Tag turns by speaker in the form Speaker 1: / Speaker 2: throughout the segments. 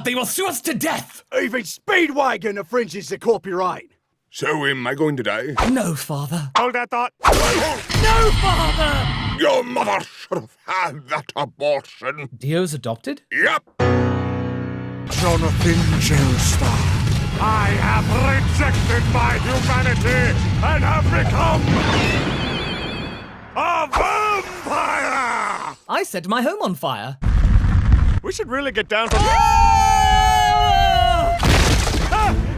Speaker 1: God, they will sue us to death!
Speaker 2: Even Speedwagon infringes the copyright.
Speaker 3: So am I going to die?
Speaker 1: No, Father.
Speaker 4: Hold that thought.
Speaker 1: No, Father!
Speaker 3: Your mother should have had that abortion.
Speaker 1: Dio's adopted?
Speaker 3: Yep.
Speaker 2: Jonathan Joestar.
Speaker 4: I have rejected my humanity and have become a vampire!
Speaker 1: I set my home on fire.
Speaker 4: We should really get down from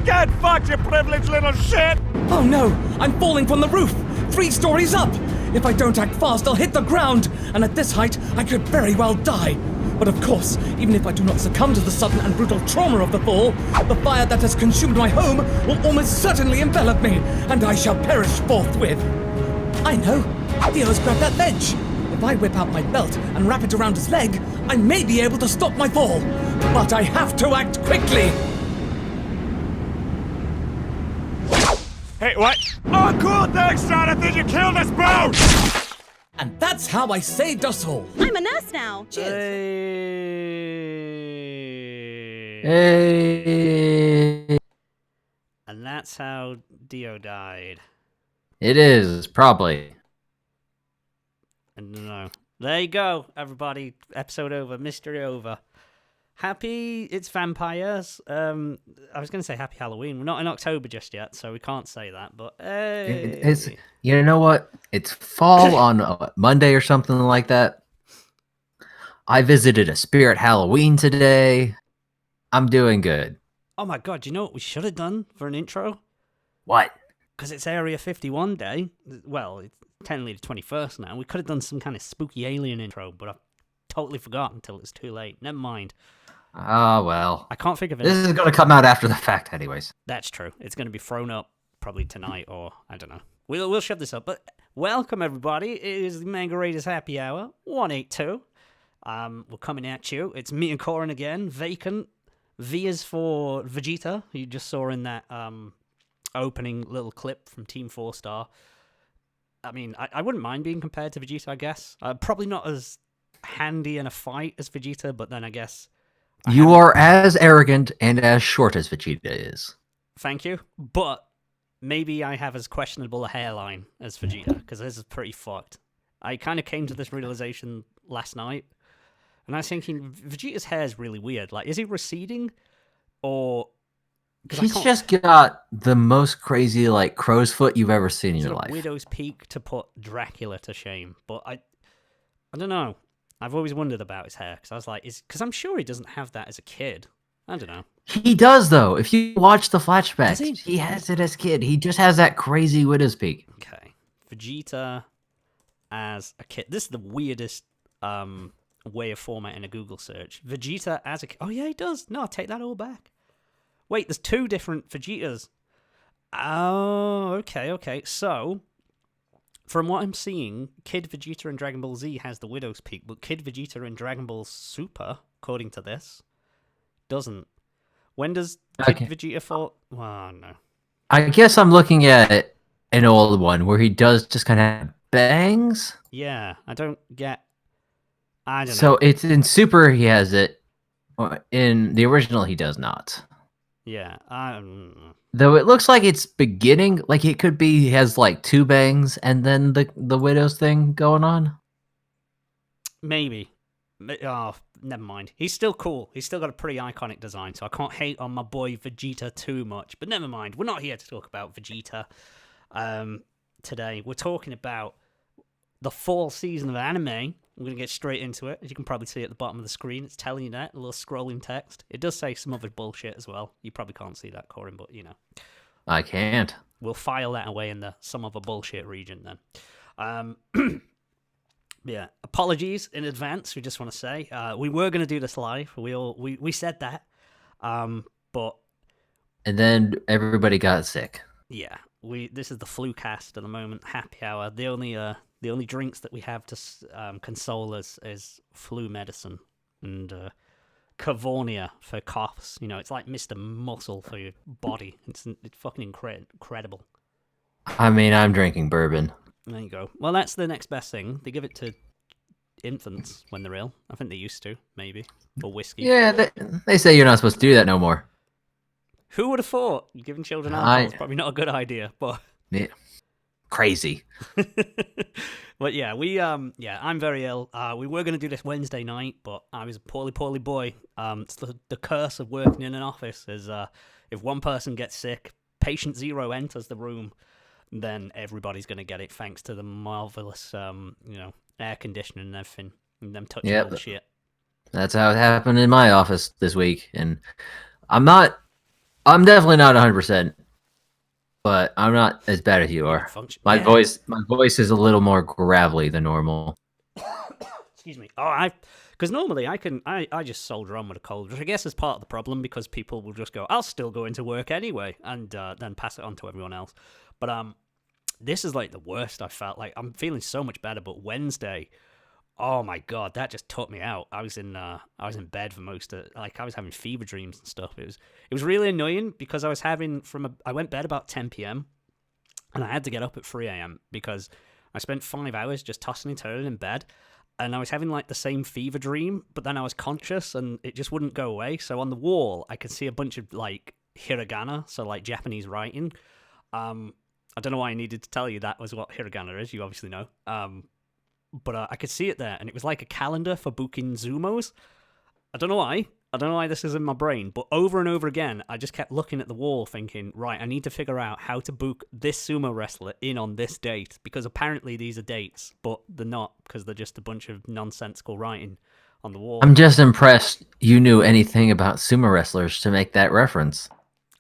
Speaker 4: Get fucked, you privileged little shit!
Speaker 1: Oh no, I'm falling from the roof! 3 stories up! If I don't act fast, I'll hit the ground! And at this height, I could very well die. But of course, even if I do not succumb to the sudden and brutal trauma of the fall, the fire that has consumed my home will almost certainly envelop me, and I shall perish forthwith. I know. Theo's grabbed that ledge. If I whip out my belt and wrap it around his leg, I may be able to stop my fall. But I have to act quickly.
Speaker 4: Hey, what? Oh, cool, thanks, Jonathan, you killed us both!
Speaker 1: And that's how I saved us all.
Speaker 5: I'm a nurse now.
Speaker 6: Hey.
Speaker 7: And that's how Dio died.
Speaker 6: It is, probably.
Speaker 7: I don't know. There you go, everybody. Episode over. Mystery over. Happy it's vampires. I was going to say happy Halloween. We're not in October just yet, so we can't say that. But hey.
Speaker 6: It's, you know what? It's fall on Monday or something like that. I visited a spirit Halloween today. I'm doing good.
Speaker 7: Oh my god, do you know what we should have done for an intro?
Speaker 6: What?
Speaker 7: Because it's Area 51 day. Well, it's technically the 21st now. We could have done some kind of spooky alien intro, but I've totally forgotten until it's too late. Never mind.
Speaker 6: Oh, well.
Speaker 7: I can't think of it.
Speaker 6: This is going to come out after the fact anyways.
Speaker 7: That's true. It's going to be thrown up probably tonight, or I don't know. We'll shove this up. But welcome, everybody. It is the Manga Raiders Happy Hour 182. We're coming at you. It's me and Coryn again. Vacant. V is for Vegeta, who you just saw in that opening little clip from Team 4 Star. I mean, I wouldn't mind being compared to Vegeta, I guess. Probably not as handy in a fight as Vegeta, but then I guess...
Speaker 6: You are as arrogant and as short as Vegeta is.
Speaker 7: Thank you. But maybe I have as questionable a hairline as Vegeta, because this is pretty fucked. I kind of came to this realization last night, and I was thinking, Vegeta's hair is really weird. Like, is he receding? Or...
Speaker 6: He's just got the most crazy, like, crow's foot you've ever seen in your life.
Speaker 7: Widow's Peak to put Dracula to shame. But I don't know. I've always wondered about his hair, because I was like, because I'm sure he doesn't have that as a kid. I don't know.
Speaker 6: He does, though. If you watch the flashbacks,
Speaker 7: he?
Speaker 6: he has it as a kid. He just has that crazy widow's peak.
Speaker 7: Okay. Vegeta as a kid. This is the weirdest way of formatting a Google search. Vegeta as a kid. Oh, yeah, he does. No, I'll take that all back. Wait, there's 2 different Vegetas. Oh, okay. So, from what I'm seeing, Kid Vegeta in Dragon Ball Z has the Widow's Peak, but Kid Vegeta in Dragon Ball Super, according to this, doesn't. When does Kid Vegeta fall? Oh, no.
Speaker 6: I guess I'm looking at an old one where he does just kind of bangs.
Speaker 7: Yeah, I don't know.
Speaker 6: So it's in Super he has it. In the original he does not.
Speaker 7: Yeah,
Speaker 6: Though it looks like it's beginning, like it could be he has like 2 bangs and then the widow's thing going on.
Speaker 7: Maybe. Oh, never mind. He's still cool. He's still got a pretty iconic design, so I can't hate on my boy Vegeta too much. But never mind. We're not here to talk about Vegeta today. We're talking about the fall season of anime. I'm going to get straight into it. As you can probably see at the bottom of the screen, it's telling you that, a little scrolling text. It does say some other bullshit as well. You probably can't see that, Coryn, but you know.
Speaker 6: I can't.
Speaker 7: We'll file that away in the some other bullshit region then. Yeah, apologies in advance. We just want to say we were going to do this live. We said that, but
Speaker 6: and then everybody got sick.
Speaker 7: Yeah, this is the flu cast at the moment. Happy hour. The only drinks that we have to console us is flu medicine and Cavonia for coughs. You know, it's like Mr. Muscle for your body. It's fucking incredible.
Speaker 6: I mean, I'm drinking bourbon.
Speaker 7: There you go. Well, that's the next best thing. They give it to infants when they're ill. I think they used to, maybe. Or whiskey.
Speaker 6: Yeah, they say you're not supposed to do that no more.
Speaker 7: Who would have thought giving children alcohol is probably not a good idea, but
Speaker 6: Yeah. Crazy.
Speaker 7: but yeah, I'm very ill. We were going to do this Wednesday night, but I was a poorly boy. It's the curse of working in an office is if one person gets sick, patient zero enters the room, then everybody's going to get it thanks to the marvelous air conditioning and everything and them touching all the shit.
Speaker 6: That's how it happened in my office this week, and I'm definitely not 100%, but I'm not as bad as you are. My voice is a little more gravelly than normal.
Speaker 7: Excuse me. Oh, because normally I just soldier on with a cold, which I guess is part of the problem because people will just go, I'll still go into work anyway, and then pass it on to everyone else. But this is like the worst I felt. Like I'm feeling so much better, but Wednesday, oh my god, that just took me out. I was in bed for most of it. Like I was having fever dreams and stuff. It was really annoying because I went bed about 10 p.m. and I had to get up at 3 a.m. because I spent 5 hours just tossing and turning in bed. And I was having like the same fever dream, but then I was conscious and it just wouldn't go away. So on the wall, I could see a bunch of like hiragana, so like Japanese writing. I don't know why I needed to tell you that was what hiragana is. You obviously know. But I could see it there, and it was like a calendar for booking Zumos. I don't know why this is in my brain, but over and over again, I just kept looking at the wall thinking, right, I need to figure out how to book this sumo wrestler in on this date, because apparently these are dates, but they're not, because they're just a bunch of nonsensical writing on the wall.
Speaker 6: I'm just impressed you knew anything about sumo wrestlers to make that reference.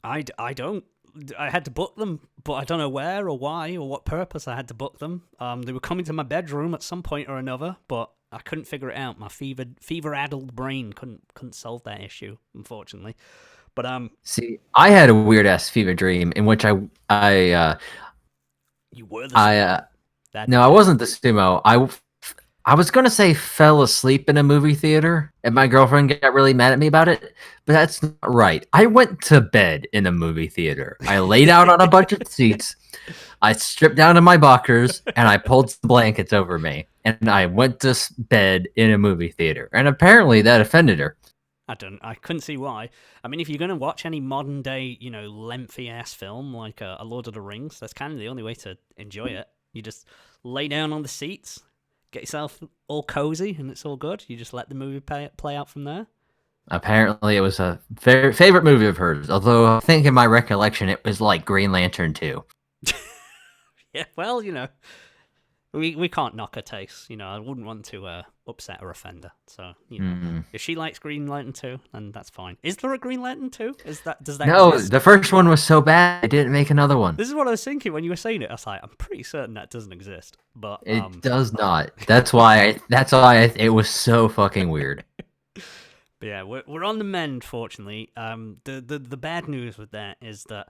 Speaker 7: I don't. I had to book them, but I don't know where or why or what purpose I had to book them. They were coming to my bedroom at some point or another, but I couldn't figure it out. My fever-addled brain couldn't solve that issue, unfortunately. But
Speaker 6: see, I had a weird ass fever dream in which you were the sumo. No, I wasn't the sumo. I was gonna say fell asleep in a movie theater, and my girlfriend got really mad at me about it, but that's not right. I went to bed in a movie theater. I laid out on a bunch of seats. I stripped down to my boxers, and I pulled some blankets over me, and I went to bed in a movie theater. And apparently that offended her.
Speaker 7: I couldn't see why. I mean, if you're gonna watch any modern day, lengthy ass film like a Lord of the Rings, that's kind of the only way to enjoy it. You just lay down on the seats. Get yourself all cozy, and it's all good. You just let the movie play out from there.
Speaker 6: Apparently, it was a very favorite movie of hers. Although I think in my recollection, it was like Green Lantern 2.
Speaker 7: Yeah, well, we can't knock her taste. I wouldn't want to upset or offend her. So, if she likes Green Lantern 2, then that's fine. Is there a Green Lantern 2? Does that
Speaker 6: No,
Speaker 7: exist?
Speaker 6: the first one was so bad, I didn't make another one.
Speaker 7: This is what I was thinking when you were saying it. I was like, I'm pretty certain that doesn't exist. But
Speaker 6: it does not. That's why it was so fucking weird.
Speaker 7: But yeah, we're on the mend, fortunately. The bad news with that is that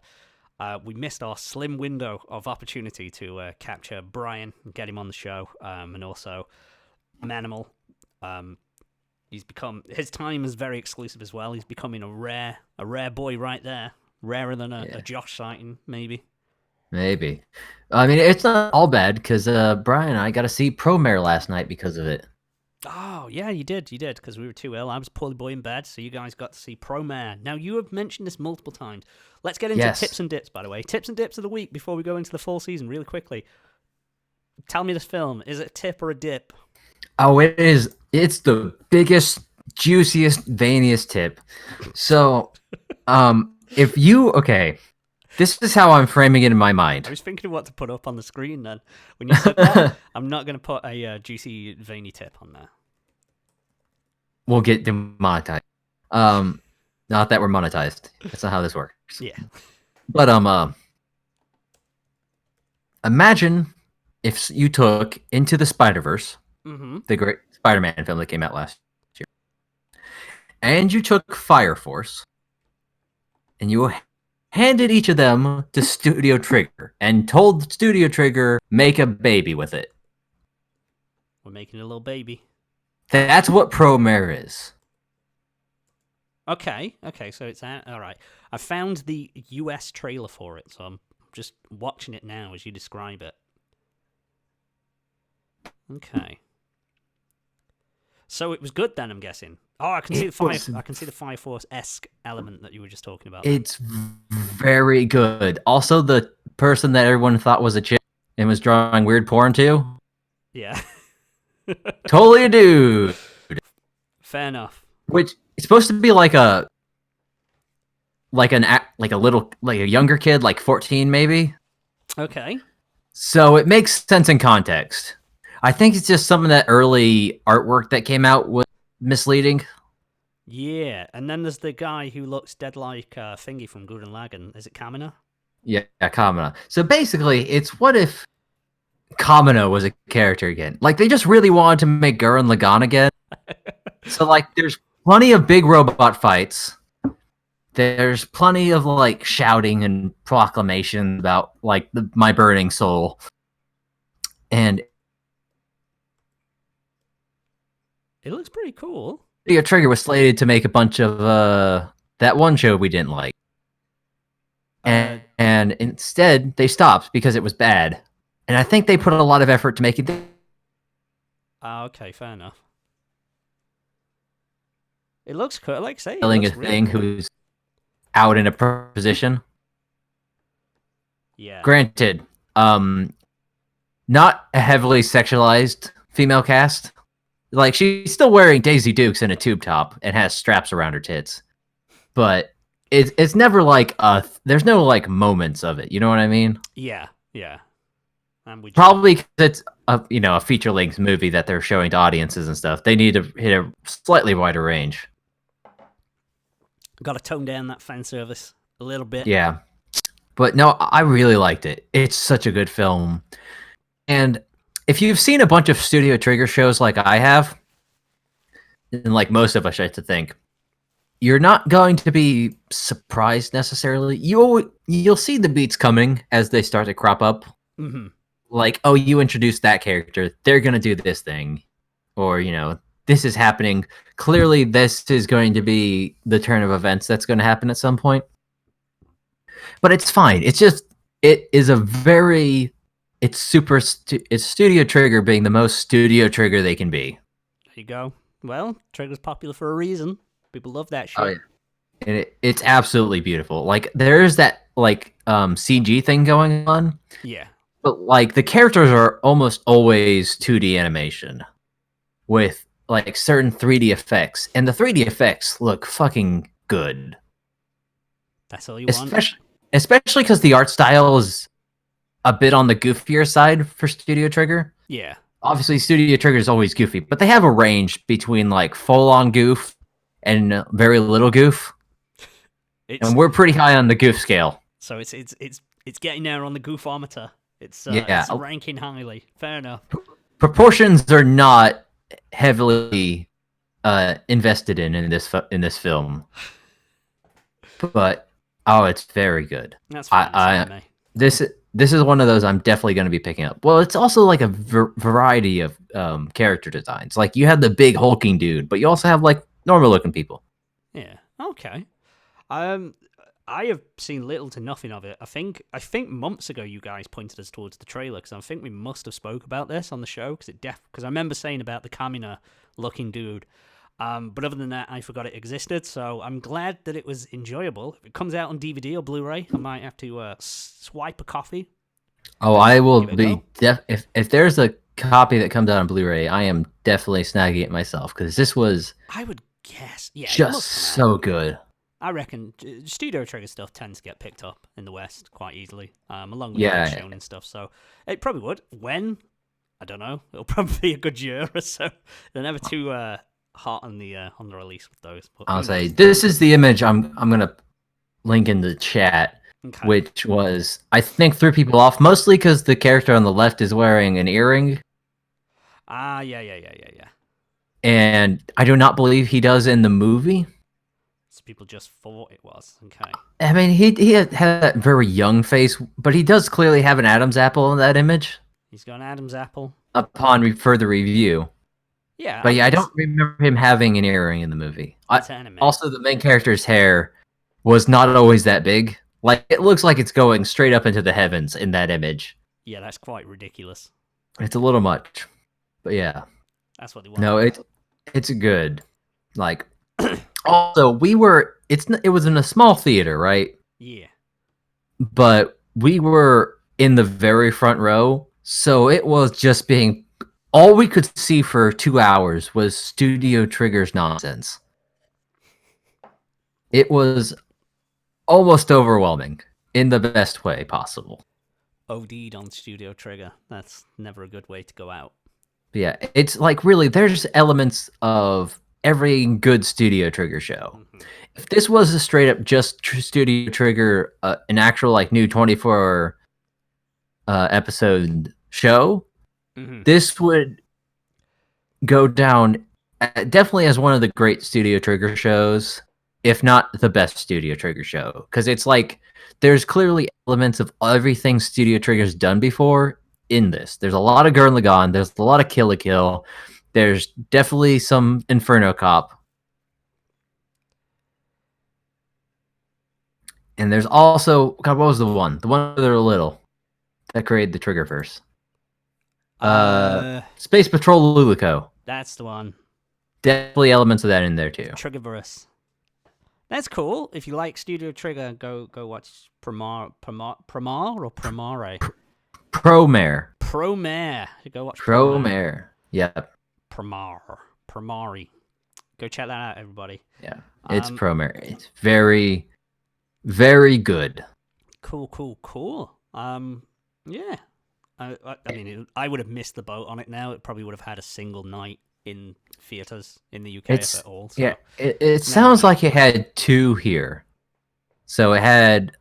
Speaker 7: we missed our slim window of opportunity to capture Brian and get him on the show, and also Manimal. His time is very exclusive as well. He's becoming a rare boy right there, rarer than a Josh sighting, maybe. Maybe.
Speaker 6: I mean, it's not all bad because Brian and I got to see Promare last night because of it.
Speaker 7: Oh, yeah, you did, because we were too ill. I was poorly boy in bed, so you guys got to see Promare. Now, you have mentioned this multiple times. Let's get into tips and dips, by the way. Tips and dips of the week before we go into the full season, really quickly. Tell me this film. Is it a tip or a dip?
Speaker 6: Oh, it is. It's the biggest, juiciest, veiniest tip. So, this is how I'm framing it in my mind.
Speaker 7: I was thinking of what to put up on the screen then. When you said that, I'm not going to put a juicy, veiny tip on there.
Speaker 6: We'll get demonetized. Not that we're monetized. That's not how this works.
Speaker 7: Yeah.
Speaker 6: But imagine if you took Into the Spider-Verse, the great Spider-Man film that came out last year, and you took Fire Force, and you handed each of them to Studio Trigger and told Studio Trigger, make a baby with it.
Speaker 7: We're making a little baby.
Speaker 6: That's what Promare is.
Speaker 7: Okay, so it's out. All right. I found the US trailer for it, so I'm just watching it now as you describe it. Okay. So it was good then, I'm guessing. Oh, I can see the fire.
Speaker 6: was-
Speaker 7: I can see the Fire Force-esque element that you were just talking about.
Speaker 6: It's very good. Also, the person that everyone thought was a chick and was drawing weird porn to,
Speaker 7: Yeah.
Speaker 6: totally a dude.
Speaker 7: Fair enough.
Speaker 6: Which is supposed to be like a younger kid, like 14 maybe.
Speaker 7: Okay.
Speaker 6: So it makes sense in context. I think it's just some of that early artwork that came out was misleading.
Speaker 7: Yeah, and then there's the guy who looks dead like Thingy from Gurren Lagann. Is it Kamina?
Speaker 6: Yeah, Kamina. So basically, it's what if Kamina was a character again? Like, they just really wanted to make Gurren Lagann again. So, like, there's plenty of big robot fights. There's plenty of, like, shouting and proclamation about, like, my burning soul. And
Speaker 7: It looks pretty cool.
Speaker 6: Studio Trigger was slated to make a bunch of that one show we didn't like. And instead, they stopped because it was bad. And I think they put a lot of effort to make it...
Speaker 7: Okay, fair enough. It looks cool. Like I say, it
Speaker 6: killing a
Speaker 7: looks really
Speaker 6: thing
Speaker 7: cool.
Speaker 6: who's out in a position.
Speaker 7: Yeah.
Speaker 6: Granted, not a heavily sexualized female cast. Like, she's still wearing Daisy Dukes in a tube top and has straps around her tits. But it's never like there's no like moments of it. You know what I mean?
Speaker 7: Yeah. And we
Speaker 6: Probably because it's a feature-length movie that they're showing to audiences and stuff. They need to hit a slightly wider range.
Speaker 7: got to tone down that fan service a little bit.
Speaker 6: Yeah. But no, I really liked it. It's such a good film. And if you've seen a bunch of Studio Trigger shows like I have, and like most of us, I have to think, you're not going to be surprised necessarily. You'll see the beats coming as they start to crop up.
Speaker 7: Mm-hmm.
Speaker 6: Like, oh, you introduced that character. They're going to do this thing. Or, this is happening. Clearly, this is going to be the turn of events that's going to happen at some point. But it's fine. It's Studio Trigger being the most Studio Trigger they can be.
Speaker 7: There you go. Well, Trigger's popular for a reason. People love that shit.
Speaker 6: Oh, yeah. And it's absolutely beautiful. Like, there's that, like, CG thing going on.
Speaker 7: Yeah.
Speaker 6: But, like, the characters are almost always 2D animation with, like, certain 3D effects. And the 3D effects look fucking good.
Speaker 7: That's all you want.
Speaker 6: Especially because the art style is a bit on the goofier side for Studio Trigger.
Speaker 7: Yeah.
Speaker 6: Obviously, Studio Trigger is always goofy, but they have a range between, like, full-on goof and very little goof. And we're pretty high on the goof scale.
Speaker 7: So it's getting there on the goofometer. It's ranking highly. Fair enough.
Speaker 6: Proportions are not heavily invested in this film, but it's very good.
Speaker 7: That's fine.
Speaker 6: This is one of those I'm definitely going to be picking up. Well, it's also like a variety of character designs. Like, you have the big hulking dude, but you also have like normal looking people.
Speaker 7: Yeah. Okay. I have seen little to nothing of it. I think months ago you guys pointed us towards the trailer because I think we must have spoke about this on the show because I remember saying about the Kamina looking dude. But other than that, I forgot it existed. So I'm glad that it was enjoyable. If it comes out on DVD or Blu-ray, I might have to swipe a copy.
Speaker 6: Oh, I will be if there's a copy that comes out on Blu-ray, I am definitely snagging it myself because this was.
Speaker 7: I would guess, yeah,
Speaker 6: just so good.
Speaker 7: I reckon Studio Trigger stuff tends to get picked up in the West quite easily, along with shonen stuff. So it probably would. When? I don't know. It'll probably be a good year or so. They're never too hot on the release with those. But
Speaker 6: I'll say this is the image I'm gonna link in the chat, which was I think threw people off mostly because the character on the left is wearing an earring.
Speaker 7: Yeah.
Speaker 6: And I do not believe he does in the movie.
Speaker 7: So people just thought it was. Okay.
Speaker 6: I mean, he had that very young face, but he does clearly have an Adam's apple in that image.
Speaker 7: He's got an Adam's apple.
Speaker 6: Upon further review.
Speaker 7: Yeah.
Speaker 6: But I don't remember him having an earring in the movie. Also, the main character's hair was not always that big. Like, it looks like it's going straight up into the heavens in that image.
Speaker 7: Yeah, that's quite ridiculous.
Speaker 6: It's a little much. But yeah.
Speaker 7: That's what they want.
Speaker 6: No, It's good. Like, also, it was in a small theater, right?
Speaker 7: Yeah.
Speaker 6: But we were in the very front row, so it was just being all we could see for 2 hours was Studio Trigger's nonsense. It was almost overwhelming in the best way possible.
Speaker 7: OD'd on Studio Trigger. That's never a good way to go out.
Speaker 6: Yeah, it's like really there's elements of every good Studio Trigger show. If this was a straight up just Studio Trigger, an actual like new 24 episode show, this would go down definitely as one of the great Studio Trigger shows, if not the best Studio Trigger show. Because it's like there's clearly elements of everything Studio Trigger's done before in this. There's a lot of Gurren Lagann, there's a lot of Kill la Kill, there's definitely some Inferno Cop. And there's also, God, what was the one? The one where they were little that created the Triggerverse. Space Patrol Lulico.
Speaker 7: That's the one.
Speaker 6: Definitely elements of that in there too.
Speaker 7: Triggerverse. That's cool. If you like Studio Trigger, go watch Promare.
Speaker 6: Promare.
Speaker 7: Go watch
Speaker 6: Promare. Yep.
Speaker 7: Promare. Go check that out, everybody.
Speaker 6: Yeah, it's Promare. It's very, very good.
Speaker 7: Cool. Yeah. I mean, I would have missed the boat on it now. It probably would have had a single night in theaters in the UK if at all. So.
Speaker 6: Yeah, it sounds like it had 2 here. So it had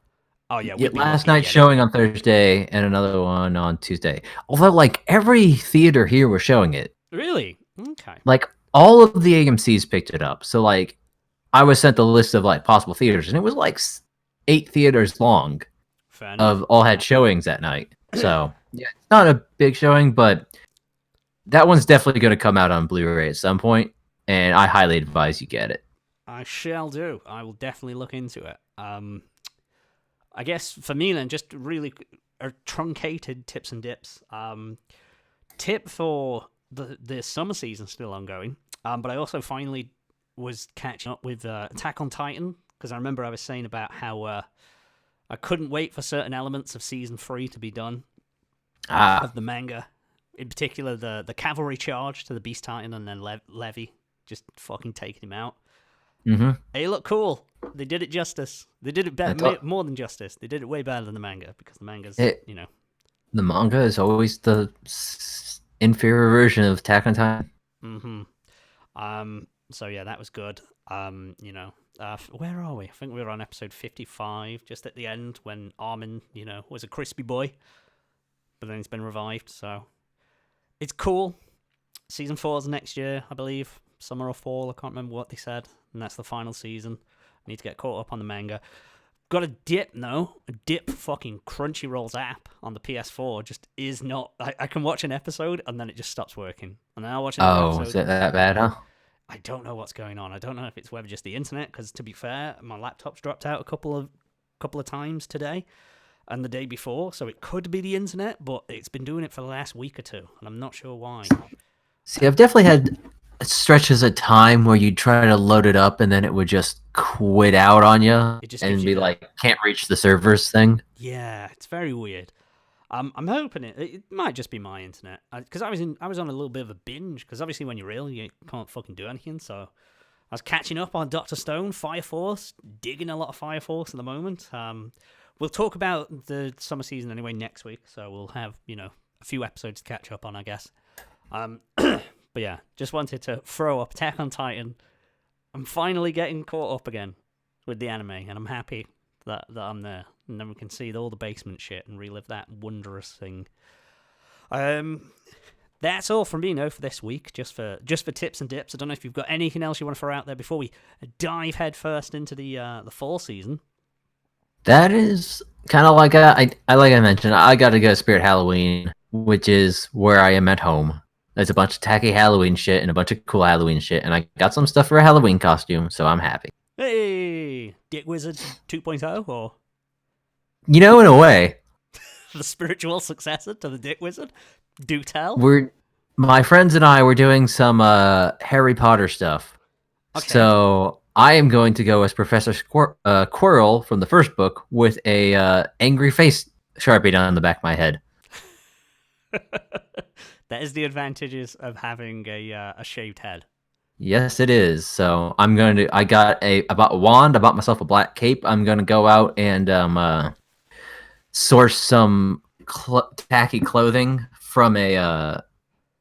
Speaker 6: last night showing on Thursday and another one on Tuesday. Although, like, every theater here was showing it.
Speaker 7: Really? Okay.
Speaker 6: Like, all of the AMCs picked it up. So, like, I was sent the list of, like, possible theaters, and it was, like, 8 theaters long of all had showings that night. So, yeah, it's not a big showing, but that one's definitely going to come out on Blu-ray at some point, and I highly advise you get it.
Speaker 7: I shall do. I will definitely look into it. I guess for me then, just really truncated tips and dips. Tip for the summer season still ongoing, but I also finally was catching up with Attack on Titan, because I remember I was saying about how I couldn't wait for certain elements of season 3 to be done of the manga. In particular, the cavalry charge to the Beast Titan and then Levy just fucking taking him out.
Speaker 6: Mm-hmm.
Speaker 7: It looked cool. They did it justice. They did it better, more than justice. They did it way better than the manga, because the manga's, The
Speaker 6: manga is always the inferior version of Attack on Titan.
Speaker 7: Mm-hmm. So yeah, that was good. Where are we? I think we were on episode 55, just at the end, when Armin, was a crispy boy. But then he's been revived, so... It's cool. Season 4 is next year, I believe. Summer or fall, I can't remember what they said. And that's the final season. I need to get caught up on the manga. Got a dip, though. A dip fucking Crunchyroll's app on the PS4 just is not... I can watch an episode, and then it just stops working. And then I'll watch another episode.
Speaker 6: Oh, is it that bad, huh?
Speaker 7: I don't know what's going on. I don't know if it's whether just the internet, because to be fair, my laptop's dropped out a couple of times today and the day before, so it could be the internet, but it's been doing it for the last week or 2, and I'm not sure why.
Speaker 6: See, I've definitely had stretches of time where you'd try to load it up and then it would just quit out on you and be like, can't reach the servers thing.
Speaker 7: Yeah, it's very weird. I'm hoping it might just be my internet, because I was on a little bit of a binge, because obviously when you're ill you can't fucking do anything, so I was catching up on Dr. Stone, Fire Force, digging a lot of Fire Force at the moment. We'll talk about the summer season anyway next week, so we'll have a few episodes to catch up on, I guess. But yeah, just wanted to throw up Attack on Titan. I'm finally getting caught up again with the anime, and I'm happy that I'm there. And then we can see all the basement shit and relive that wondrous thing. That's all from me, for this week, just for tips and dips. I don't know if you've got anything else you want to throw out there before we dive headfirst into the fall season.
Speaker 6: That is kind of like like I mentioned, I got to go Spirit Halloween, which is where I am at home. There's a bunch of tacky Halloween shit and a bunch of cool Halloween shit, and I got some stuff for a Halloween costume, so I'm happy.
Speaker 7: Hey, Dick Wizard 2.0, or?
Speaker 6: In a way.
Speaker 7: The spiritual successor to the Dick Wizard? Do tell?
Speaker 6: my friends and I were doing some Harry Potter stuff.
Speaker 7: Okay.
Speaker 6: So I am going to go as Professor Quirrell from the first book with a angry face sharpie down the back of my head.
Speaker 7: That is the advantages of having a shaved head.
Speaker 6: Yes, it is. So I got I bought a wand. I bought myself a black cape. I'm going to go out and source some tacky clothing from a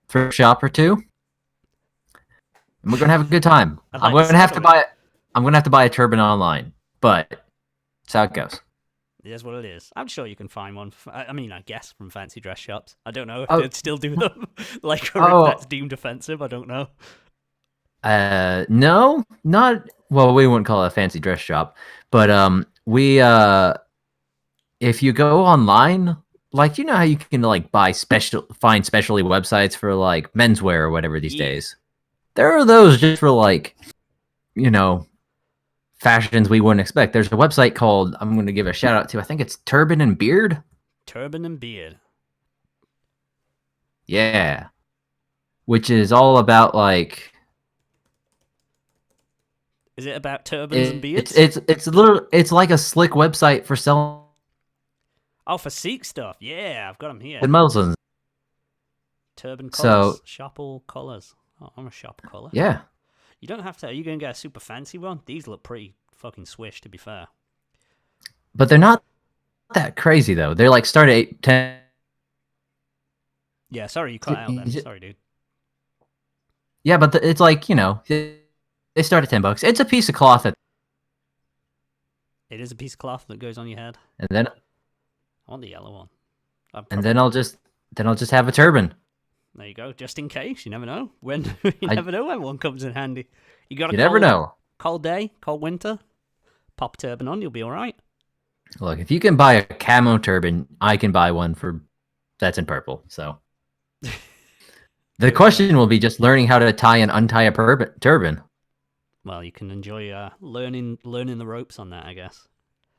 Speaker 6: thrift shop or two. And we're gonna have a good time. I'm gonna have to buy a turban online, but that's how it goes.
Speaker 7: It is what it is. I'm sure you can find one. I guess from fancy dress shops. I don't know if
Speaker 6: Oh.
Speaker 7: they'd still do them. Or if that's deemed offensive. I don't know.
Speaker 6: No, not well. We wouldn't call it a fancy dress shop, but we if you go online, like you know how you can like find specialty websites for like menswear or whatever these days. There are those just for like, fashions we wouldn't expect. There's a website called, I'm going to give a shout out to, I think it's Turban and Beard.
Speaker 7: Turban and Beard.
Speaker 6: Yeah. Which is all about like.
Speaker 7: Is it about turbans and beards?
Speaker 6: It's like a slick website for selling.
Speaker 7: Oh, for Sikh stuff. Yeah, I've got them here.
Speaker 6: And Muslims.
Speaker 7: Turban collars. Shop all collars. Oh, I'm a shop collar.
Speaker 6: Yeah.
Speaker 7: You don't have to. Are you going to get a super fancy one? These look pretty fucking swish, to be fair.
Speaker 6: But they're not that crazy, though. They're like start at 10.
Speaker 7: Yeah, sorry, you cut out then. Sorry, dude.
Speaker 6: Yeah, but it's like, they start at $10. It's a piece of cloth.
Speaker 7: It is a piece of cloth that goes on your head.
Speaker 6: And then
Speaker 7: I want the yellow one.
Speaker 6: then I'll just have a turban.
Speaker 7: There you go. Just in case, you never know never know when one comes in handy. You
Speaker 6: never know.
Speaker 7: Cold day, cold winter. Pop turban on, you'll be all right.
Speaker 6: Look, if you can buy a camo turban, I can buy one that's in purple. So the question will be just learning how to tie and untie a turban.
Speaker 7: Well, you can enjoy learning the ropes on that, I guess.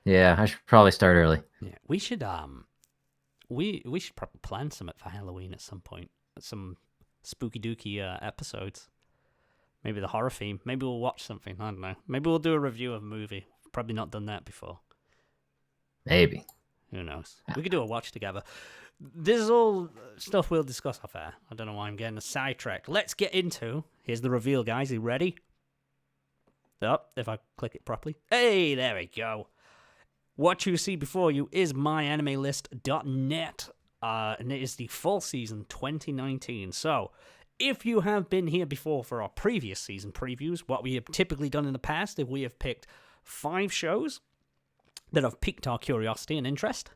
Speaker 6: Yeah, I should probably start early.
Speaker 7: Yeah, we should we should probably plan something for Halloween at some point. Some spooky dooky episodes. Maybe the horror theme. Maybe we'll watch something. I don't know. Maybe we'll do a review of a movie. Probably not done that before.
Speaker 6: Maybe.
Speaker 7: Who knows? We could do a watch together. This is all stuff we'll discuss off air. I don't know why I'm getting sidetracked. Let's get into. Here's the reveal, guys. Are you ready? If I click it properly. Hey, there we go. What you see before you is myanimelist.net. And it is the fall season 2019. So, if you have been here before for our previous season previews, what we have typically done in the past is we have picked 5 shows that have piqued our curiosity and interest,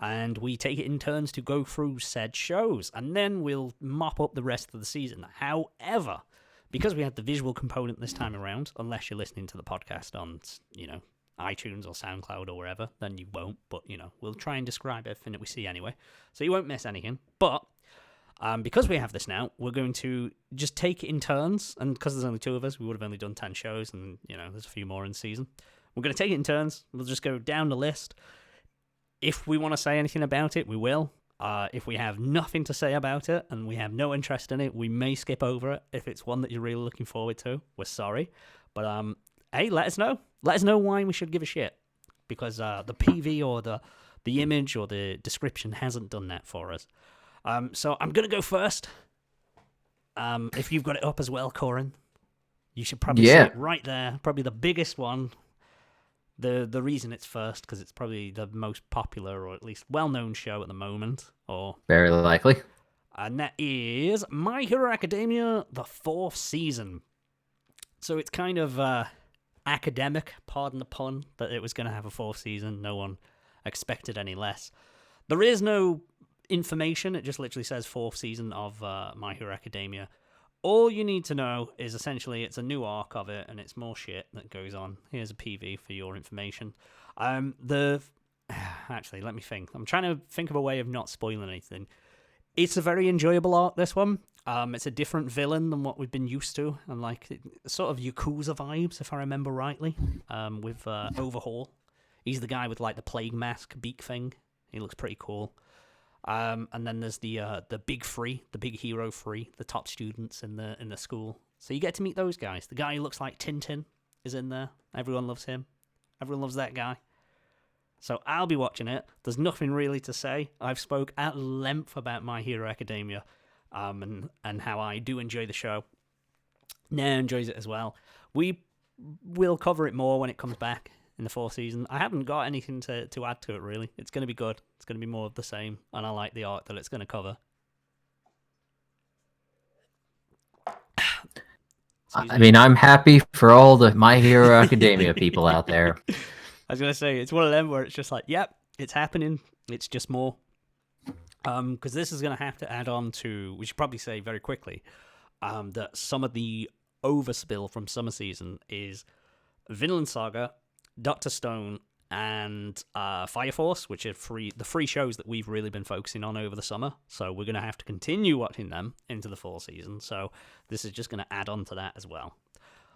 Speaker 7: and we take it in turns to go through said shows, and then we'll mop up the rest of the season. However, because we had the visual component this time around, unless you're listening to the podcast on, iTunes or SoundCloud or wherever, then you won't, but, we'll try and describe everything that we see anyway, so you won't miss anything. But because we have this now, we're going to just take it in turns, and because there's only 2 of us, we would have only done 10 shows, and, there's a few more in the season. We're going to take it in turns. We'll just go down the list. If we want to say anything about it, we will. If we have nothing to say about it, and we have no interest in it, we may skip over it. If it's one that you're really looking forward to, we're sorry. But, hey, let us know. Let us know why we should give a shit. Because the PV or the image or the description hasn't done that for us. So I'm going to go first. If you've got it up as well, Coryn, you should probably see it right there. Probably the biggest one. The reason it's first, because it's probably the most popular or at least well-known show at the moment. Or
Speaker 6: very likely.
Speaker 7: And that is My Hero Academia, the 4th season. So it's kind of academic, pardon the pun, that it was going to have a 4th season. No one expected any less. There is no information. It just literally says 4th season of My Hero Academia. All you need to know is essentially it's a new arc of it, and it's more shit that goes on. Here's a PV for your information. Actually, let me think. I'm trying to think of a way of not spoiling anything. It's a very enjoyable arc, this one. It's a different villain than what we've been used to, and like sort of Yakuza vibes, if I remember rightly, with Overhaul. He's the guy with like the plague mask beak thing. He looks pretty cool. And then there's the big three, the big hero three, the top students in the school. So you get to meet those guys. The guy who looks like Tintin is in there. Everyone loves him. Everyone loves that guy. So I'll be watching it. There's nothing really to say. I've spoke at length about My Hero Academia, and how I do enjoy the show. Nair enjoys it as well. We will cover it more when it comes back in the 4th season. I haven't got anything to add to it, really. It's going to be good. It's going to be more of the same, and I like the art that it's going to cover.
Speaker 6: I mean, I'm happy for all the My Hero Academia people out there.
Speaker 7: I was going to say, it's one of them where it's just like, yep, it's happening. It's just more. Because this is going to have to add on to, we should probably say very quickly, that some of the overspill from summer season is Vinland Saga, Dr. Stone, and Fire Force, which are the free shows that we've really been focusing on over the summer. So we're going to have to continue watching them into the fall season. So this is just going to add on to that as well.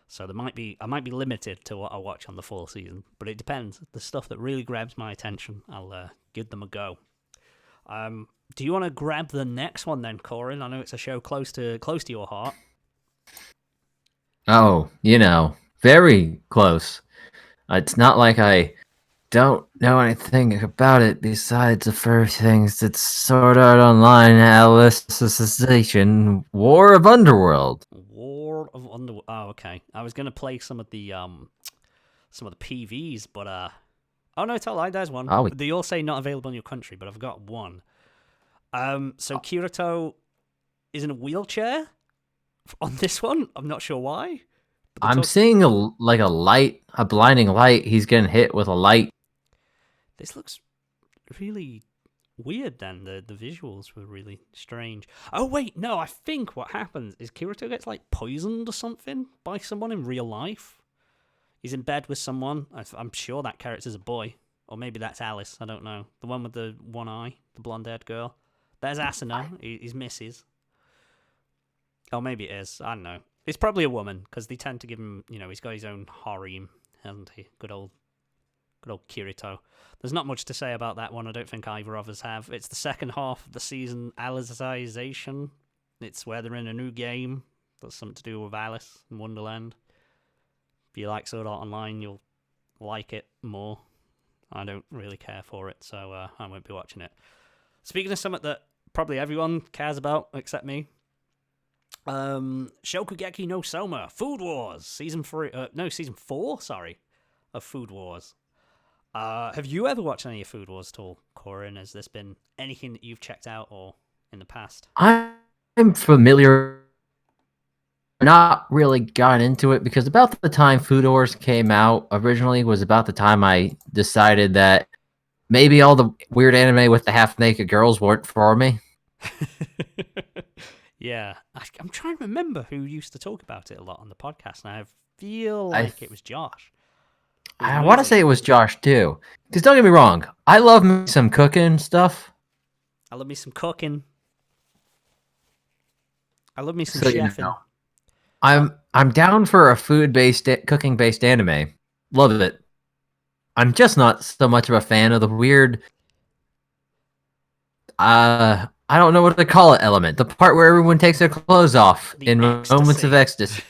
Speaker 7: So I might be limited to what I watch on the fall season, but it depends. The stuff that really grabs my attention, I'll give them a go. Do you want to grab the next one then, Coryn? I know it's a show close to your heart.
Speaker 6: Oh, very close. It's not like I don't know anything about it besides the first things that Sword Art Online Alicization War of Underworld.
Speaker 7: War of Underworld. Oh, okay. I was gonna play some of the PVs, but oh no, it's all right. There's one.
Speaker 6: Oh,
Speaker 7: They all say not available in your country, but I've got one. So Kirito is in a wheelchair on this one. I'm not sure why.
Speaker 6: I'm seeing a blinding light. He's getting hit with a light.
Speaker 7: This looks really weird then. The visuals were really strange. Oh wait, no, I think what happens is Kirito gets like poisoned or something by someone in real life. He's in bed with someone. I'm sure that character's a boy. Or maybe that's Alice, I don't know. The one with the one eye, the blonde-haired girl. There's Asuna, he's Mrs. Oh, maybe it is, I don't know. It's probably a woman, because they tend to give him, he's got his own harem, hasn't he? Good old Kirito. There's not much to say about that one. I don't think either of us have. It's the second half of the season, Alicization. It's where they're in a new game. That's something to do with Alice in Wonderland. If you like Sword Art Online, you'll like it more. I don't really care for it, so I won't be watching it. Speaking of something that probably everyone cares about, except me, Shokugeki no Soma, Food Wars, season 4, of Food Wars. Have you ever watched any of Food Wars at all, Coryn? Has this been anything that you've checked out or in the past?
Speaker 6: I'm familiar. Not really got into it because about the time Food Wars came out originally was about the time I decided that maybe all the weird anime with the half-naked girls weren't for me.
Speaker 7: Yeah, I'm trying to remember who used to talk about it a lot on the podcast, and I feel like it was Josh.
Speaker 6: I want to say it was Josh too. Because don't get me wrong, I love me some cooking stuff.
Speaker 7: I love me some cooking. I love me some
Speaker 6: So,
Speaker 7: chefing.
Speaker 6: I'm down for a food-based, cooking-based anime. Love it. I'm just not so much of a fan of the weird, I don't know what to call it element. The part where everyone takes their clothes off in moments of ecstasy.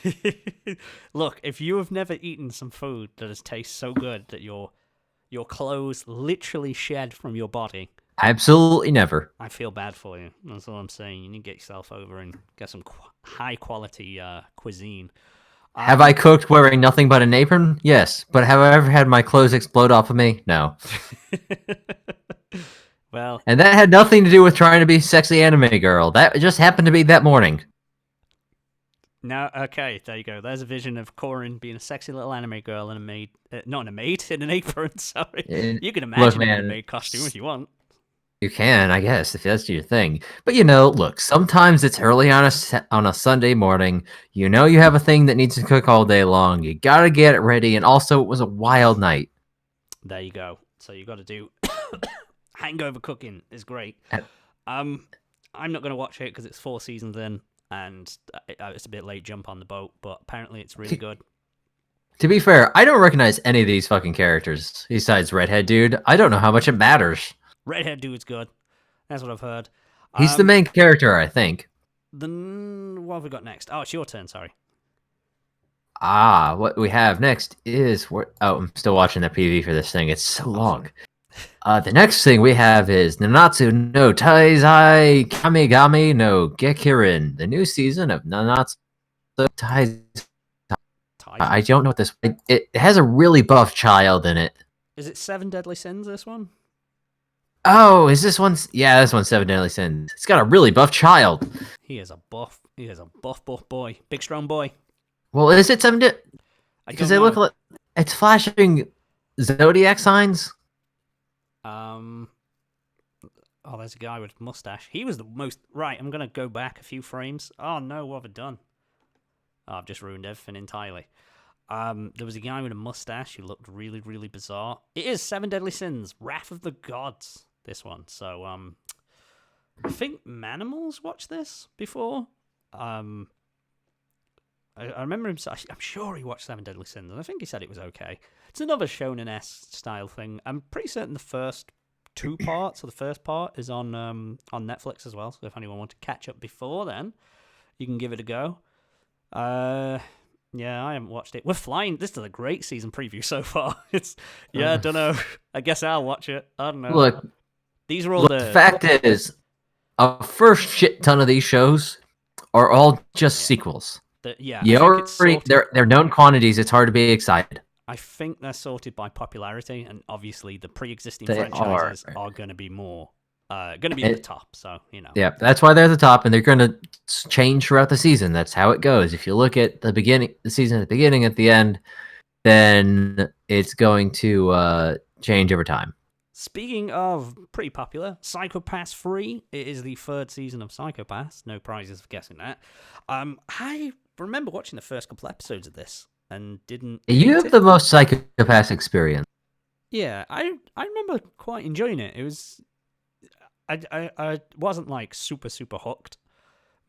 Speaker 7: Look, if you have never eaten some food that has tasted so good that your clothes literally shed from your body,
Speaker 6: Absolutely never.
Speaker 7: I feel bad for you. That's all I'm saying. You need to get yourself over and get some high-quality cuisine.
Speaker 6: Have I cooked wearing nothing but an apron? Yes. But have I ever had my clothes explode off of me? No.
Speaker 7: Well,
Speaker 6: And that had nothing to do with trying to be sexy anime girl. That just happened to be that morning.
Speaker 7: now, okay, there you go. There's a vision of Coryn being a sexy little anime girl in a maid, not in a maid, in an apron. Sorry, you can imagine it in a maid costume if you want.
Speaker 6: You can, I guess, if that's your thing. But look, sometimes it's early on a Sunday morning. You have a thing that needs to cook all day long. You gotta get it ready, and also it was a wild night.
Speaker 7: There you go. So you got to do hangover cooking is great. I'm not gonna watch it because it's 4 seasons in, and it's a bit late jump on the boat. But apparently it's really good.
Speaker 6: To be fair, I don't recognize any of these fucking characters besides Redhead Dude. I don't know how much it matters.
Speaker 7: Redhead dude's good. That's what I've heard.
Speaker 6: He's the main character, I think.
Speaker 7: What have we got next? Oh, it's your turn. Sorry.
Speaker 6: What we have next is I'm still watching the PV for this thing. It's so long. The next thing we have is Nanatsu no Taizai Kamigami no Gekirin, the new season of Nanatsu Taizai. I don't know what this. It has a really buff child in it.
Speaker 7: Is it Seven Deadly Sins? This one?
Speaker 6: Oh, is this one? Yeah, this one's Seven Deadly Sins. It's got a really buff child.
Speaker 7: He is a buff. He is a buff boy. Big strong boy.
Speaker 6: Well, is it because they look like it's flashing zodiac signs.
Speaker 7: Oh, there's a guy with a mustache. He was the most... Right, I'm going to go back a few frames. Oh, no, what have I done? Oh, I've just ruined everything entirely. There was a guy with a mustache who looked really, really bizarre. It is Seven Deadly Sins, Wrath of the Gods, this one. So, I think Manimals watched this before. I remember him... I'm sure he watched Seven Deadly Sins, and I think he said it was okay. It's another Shonen-esque style thing. I'm pretty certain the first 2 parts, or the first part, is on Netflix as well. So if anyone wants to catch up before then, you can give it a go. Yeah, I haven't watched it. We're flying. This is a great season preview so far. I don't know. I guess I'll watch it. I don't know.
Speaker 6: Look,
Speaker 7: these are all
Speaker 6: the fact is, a first shit ton of these shows are all just sequels. They're known quantities. It's hard to be excited.
Speaker 7: I think they're sorted by popularity, and obviously the pre-existing franchises are going to be more, going to be at the top. So
Speaker 6: Yeah, that's why they're at the top, and they're going to change throughout the season. That's how it goes. If you look at the season at the beginning, at the end, then it's going to change over time.
Speaker 7: Speaking of pretty popular, Psycho-Pass 3. It is the 3rd season of Psycho-Pass. No prizes for guessing that. I remember watching the first couple episodes of this and didn't...
Speaker 6: You have the most Psycho-Pass experience.
Speaker 7: Yeah, I remember quite enjoying it. It was... I wasn't like super hooked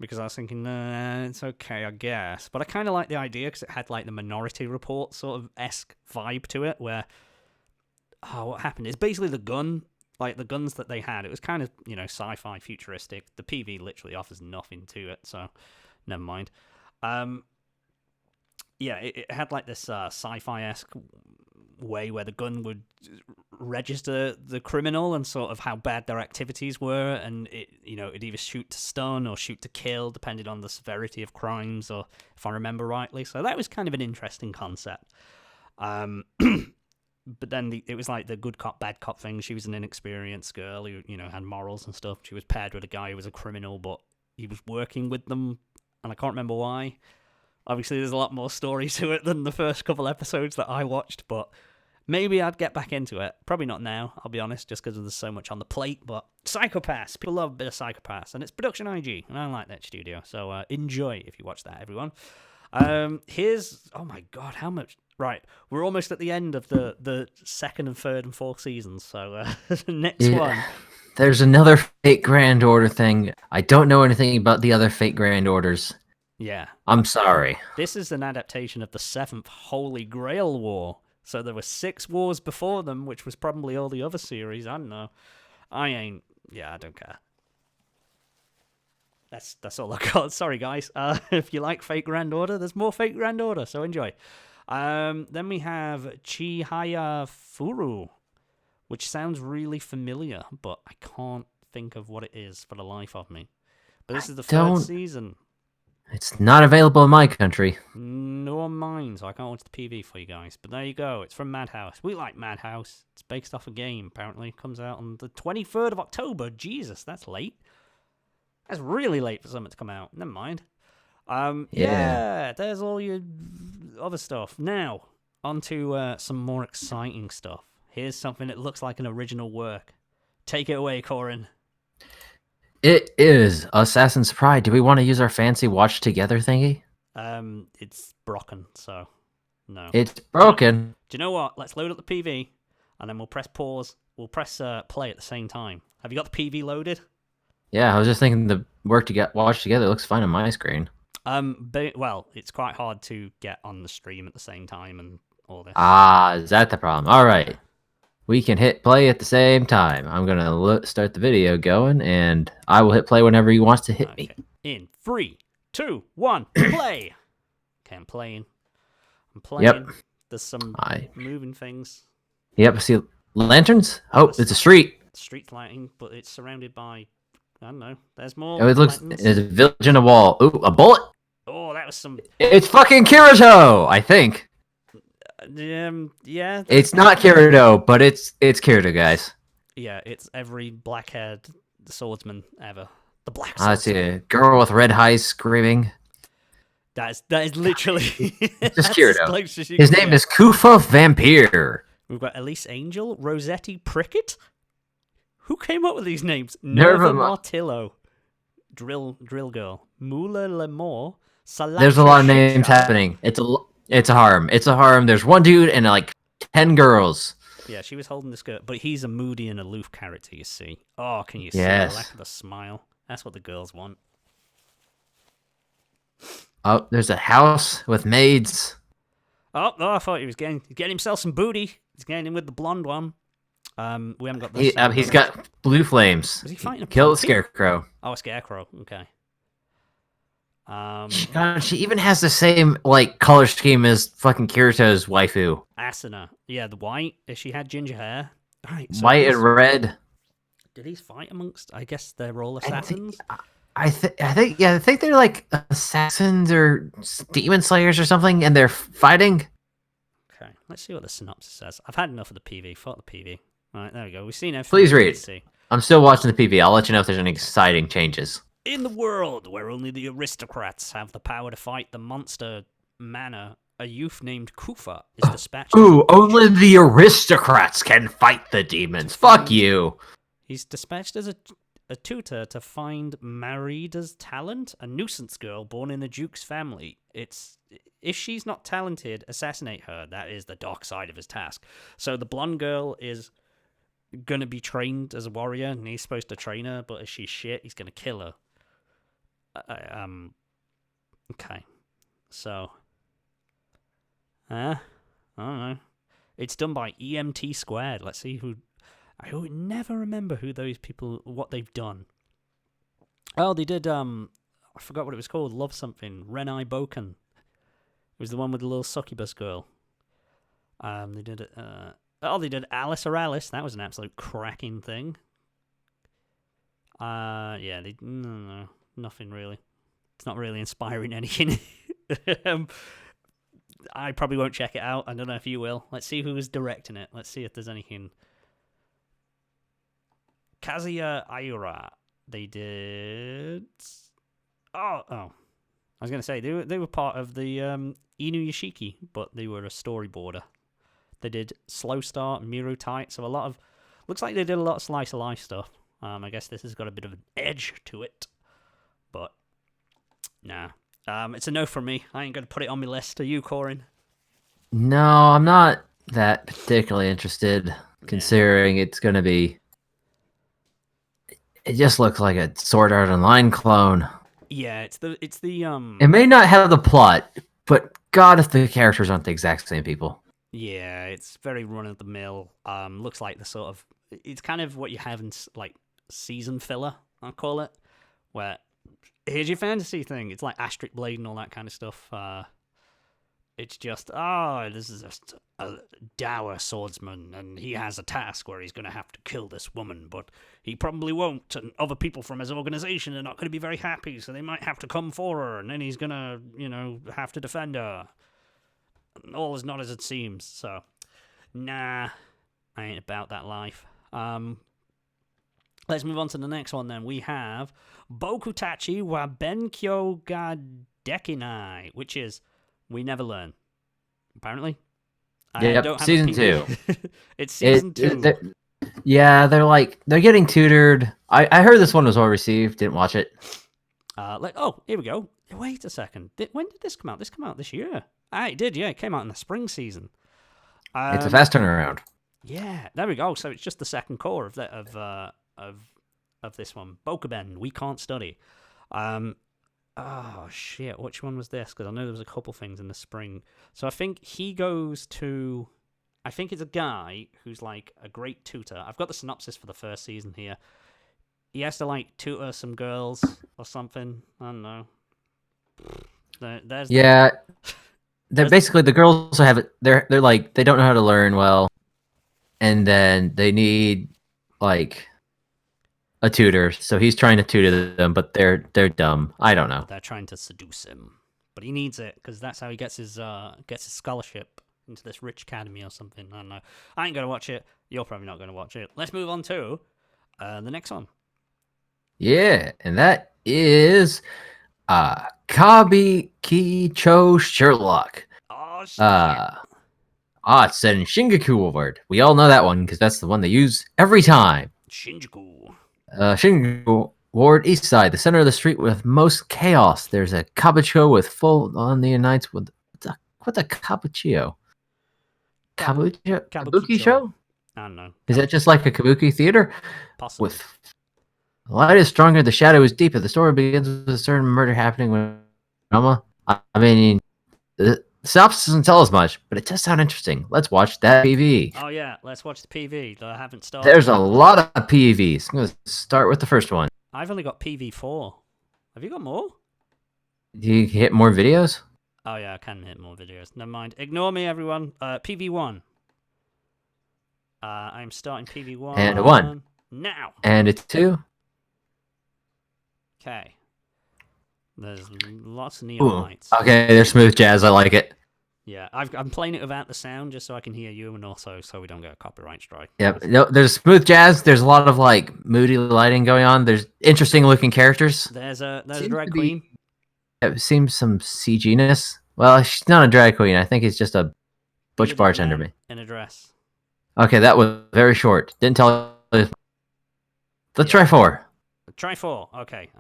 Speaker 7: because I was thinking, it's okay, I guess. But I kind of liked the idea because it had like the Minority Report sort of esque vibe to it where... what happened is basically the gun, like the guns that they had, it was kind of, sci-fi futuristic. The PV literally offers nothing to it, so never mind. It had like this sci-fi-esque way where the gun would register the criminal and sort of how bad their activities were, and it'd either shoot to stun or shoot to kill, depending on the severity of crimes, or if I remember rightly. So that was kind of an interesting concept. But then it was like the good cop, bad cop thing. She was an inexperienced girl who, had morals and stuff. She was paired with a guy who was a criminal, but he was working with them, and I can't remember why. Obviously, there's a lot more story to it than the first couple episodes that I watched, but maybe I'd get back into it. Probably not now, I'll be honest, just because there's so much on the plate, but Psycho-Pass. People love a bit of Psycho-Pass, and it's Production IG, and I like that studio, so enjoy if you watch that, everyone. Here's... Oh my god, how much... Right, we're almost at the end of the 2nd and 3rd and 4th seasons, so the next one.
Speaker 6: There's another Fate Grand Order thing. I don't know anything about the other Fate Grand Orders.
Speaker 7: Yeah.
Speaker 6: I'm sorry.
Speaker 7: This is an adaptation of the 7th Holy Grail War. So there were 6 wars before them, which was probably all the other series. I don't know. I don't care. That's all I got. Sorry, guys. If you like Fate Grand Order, there's more Fate Grand Order, so enjoy. Then we have Chihaya Furu, which sounds really familiar, but I can't think of what it is for the life of me. But this is the 3rd season.
Speaker 6: It's not available in my country.
Speaker 7: Nor mine, so I can't watch the PV for you guys. But there you go. It's from Madhouse. We like Madhouse. It's based off a game, apparently. It comes out on the 23rd of October. Jesus, that's late. That's really late for something to come out. Never mind. Yeah, there's all your other stuff. Now, on to some more exciting stuff. Here's something that looks like an original work. Take it away, Coryn.
Speaker 6: It is Assassin's Pride. Do we want to use our fancy watch together thingy?
Speaker 7: It's broken, so no.
Speaker 6: It's broken.
Speaker 7: Do you know what? Let's load up the PV, and then we'll press pause. We'll press play at the same time. Have you got the PV loaded?
Speaker 6: Yeah, I was just thinking the watch together looks fine on my screen.
Speaker 7: Well, it's quite hard to get on the stream at the same time and all this.
Speaker 6: Is that the problem? All right. we can hit play at the same time. I'm gonna start the video going, and I will hit play whenever he wants to hit me.
Speaker 7: In 3, 2, 1, play. Okay, I'm playing.
Speaker 6: Yep.
Speaker 7: There's some moving things.
Speaker 6: Yep. See lanterns. Oh, it's a street.
Speaker 7: Street lighting, but it's surrounded by, I don't know. There's more.
Speaker 6: Oh, it looks.
Speaker 7: lanterns.
Speaker 6: There's a village and a wall. Ooh, a bullet.
Speaker 7: Oh, that was some.
Speaker 6: It's fucking Kirito, I think.
Speaker 7: Yeah.
Speaker 6: It's not Kirito, but it's Kirito, guys.
Speaker 7: Yeah, it's every black-haired swordsman ever. The black
Speaker 6: I see
Speaker 7: swordsman.
Speaker 6: a girl with red eyes screaming.
Speaker 7: That is literally
Speaker 6: Just Kirito.
Speaker 7: His
Speaker 6: His name is Kufa Vampire.
Speaker 7: We've got Elise Angel, Rossetti Prickett. Who came up with these names?
Speaker 6: Nerva
Speaker 7: Nerva Martillo, Drill Girl, Mula Lemore, Salasha.
Speaker 6: There's a lot of names happening. It's a harem. It's a harem. There's one dude and like 10 girls.
Speaker 7: Yeah, she was holding the skirt, but he's a moody and aloof character. You see? Oh, can you see
Speaker 6: Yes.
Speaker 7: the lack of the smile? That's what the girls want.
Speaker 6: Oh, there's a house with maids.
Speaker 7: Oh, no, I thought he was getting himself some booty. He's getting in with the blonde one. We haven't got this.
Speaker 6: He's got blue flames.
Speaker 7: Was he fighting a
Speaker 6: Kill the
Speaker 7: puppy?
Speaker 6: scarecrow.
Speaker 7: Oh, a scarecrow. Okay.
Speaker 6: God, she even has the same like color scheme as fucking Kirito's waifu.
Speaker 7: Asuna. Yeah, the white. She had ginger hair. Right. So
Speaker 6: White and red.
Speaker 7: do these fight amongst? I guess they're all assassins.
Speaker 6: I think they're like assassins or demon slayers or something, and they're fighting.
Speaker 7: Okay. Let's see what the synopsis says. I've had enough of the PV. Fuck the PV. All right, there we go. We've seen everything.
Speaker 6: Please
Speaker 7: we need
Speaker 6: read.
Speaker 7: to see.
Speaker 6: I'm still watching the PV. I'll let you know if there's any exciting changes.
Speaker 7: In the world where only the aristocrats have the power to fight the monster manor, a youth named Kufa is dispatched.
Speaker 6: Ooh, only the aristocrats can fight the demons. Fuck you.
Speaker 7: He's dispatched as a tutor to find Marida's talent, a nuisance girl born in the Duke's family. If she's not talented, assassinate her. That is the dark side of his task. So the blonde girl is going to be trained as a warrior, and he's supposed to train her, but if she's shit, he's going to kill her. Okay. So. I don't know. It's done by EMT Squared. Let's see who. I would never remember who those people, what they've done. Oh, they did, I forgot what it was called, Love Something, Renai Boken. It was the one with the little succubus girl. They did, they did Alice or Alice, that was an absolute cracking thing. Yeah, no, nothing really. It's not really inspiring anything. I probably won't check it out, I don't know if you will. Let's see who was directing it, let's see if there's anything. Kazuya Ayura. They did. Oh. I was gonna say they were part of the Inuyashiki, but they were a storyboarder. They did Slow Start, Miru Tight, so a lot of looks like they did a lot of slice of life stuff. I guess this has got a bit of an edge to it, but nah. It's a no from me. I ain't gonna put it on my list. Are you, Coryn?
Speaker 6: No, I'm not that particularly interested, considering it's gonna be. It just looks like a Sword Art Online clone.
Speaker 7: Yeah, it's the
Speaker 6: It may not have the plot, but God, if the characters aren't the exact same people.
Speaker 7: Yeah, it's very run of the mill. Looks like the sort of it's kind of what you have in like season filler, I'll call it, where here's your fantasy thing. It's like Asterisk Blade and all that kind of stuff. It's just, this is just a dour swordsman, and he has a task where he's going to have to kill this woman, but he probably won't, and other people from his organization are not going to be very happy, so they might have to come for her, and then he's going to, have to defend her. And all is not as it seems, so, nah, I ain't about that life. Let's move on to the next one, then. We have Bokutachi wa Benkyo ga Dekinai, which is... We Never Learn, apparently.
Speaker 6: Yep, season 2.
Speaker 7: It's season 2.
Speaker 6: They're getting tutored. I heard this one was well received. Didn't watch it.
Speaker 7: Here we go. Wait a second. When did this come out? This came out this year. It did, yeah. It came out in the spring season.
Speaker 6: It's a fast turnaround.
Speaker 7: Yeah, there we go. So it's just the second core of this one. Bokuben, We Can't Study. Oh, shit, which one was this? Because I know there was a couple things in the spring. So I think he goes to I think it's a guy who's like a great tutor. I've got the synopsis for the first season here. He has to like tutor some girls or something. I don't know. There's
Speaker 6: Yeah, they're basically the girls have it. They're like they don't know how to learn well, and then they need like a tutor. So he's trying to tutor them, but they're dumb. I don't know.
Speaker 7: They're trying to seduce him, but he needs it because that's how he gets his scholarship into this rich academy or something. I don't know. I ain't gonna watch it. You're probably not gonna watch it. Let's move on to the next one.
Speaker 6: Yeah, and that is Kabukicho Sherlock.
Speaker 7: Oh shit!
Speaker 6: It's set in Shinjuku Ward. We all know that one because that's the one they use every time.
Speaker 7: Shinjuku.
Speaker 6: Shinjuku Ward East Side, the center of the street with most chaos. There's a kabucho with full on the nights with what's a kabucho? Kabuki show?
Speaker 7: I don't know.
Speaker 6: Is that just like a kabuki theater?
Speaker 7: Possibly.
Speaker 6: With the light is stronger, the shadow is deeper. The story begins with a certain murder happening with drama. I mean, the synopsis doesn't tell us much, but it does sound interesting. Let's watch that PV.
Speaker 7: Oh yeah, let's watch the PV. I haven't started.
Speaker 6: There's a lot of PVs. I'm going to start with the first one.
Speaker 7: I've only got PV4. Have you got more?
Speaker 6: Do you hit more videos?
Speaker 7: Oh yeah, I can hit more videos. Never mind. Ignore me, everyone. PV1. I'm starting PV1.
Speaker 6: And a 1.
Speaker 7: Now.
Speaker 6: And a 2.
Speaker 7: Okay. There's lots of neon lights.
Speaker 6: Okay, they're smooth jazz. I like it.
Speaker 7: Yeah, I'm playing it without the sound just so I can hear you and also so we don't get a copyright strike.
Speaker 6: Yep. No, there's smooth jazz. There's a lot of like moody lighting going on. There's interesting looking characters.
Speaker 7: There's a drag queen.
Speaker 6: It seems some CG-ness. Well, she's not a drag queen. I think he's just a butch bartender. Me
Speaker 7: in a dress.
Speaker 6: Okay, that was very short. Didn't tell you. Let's try 4.
Speaker 7: Try 4. Okay.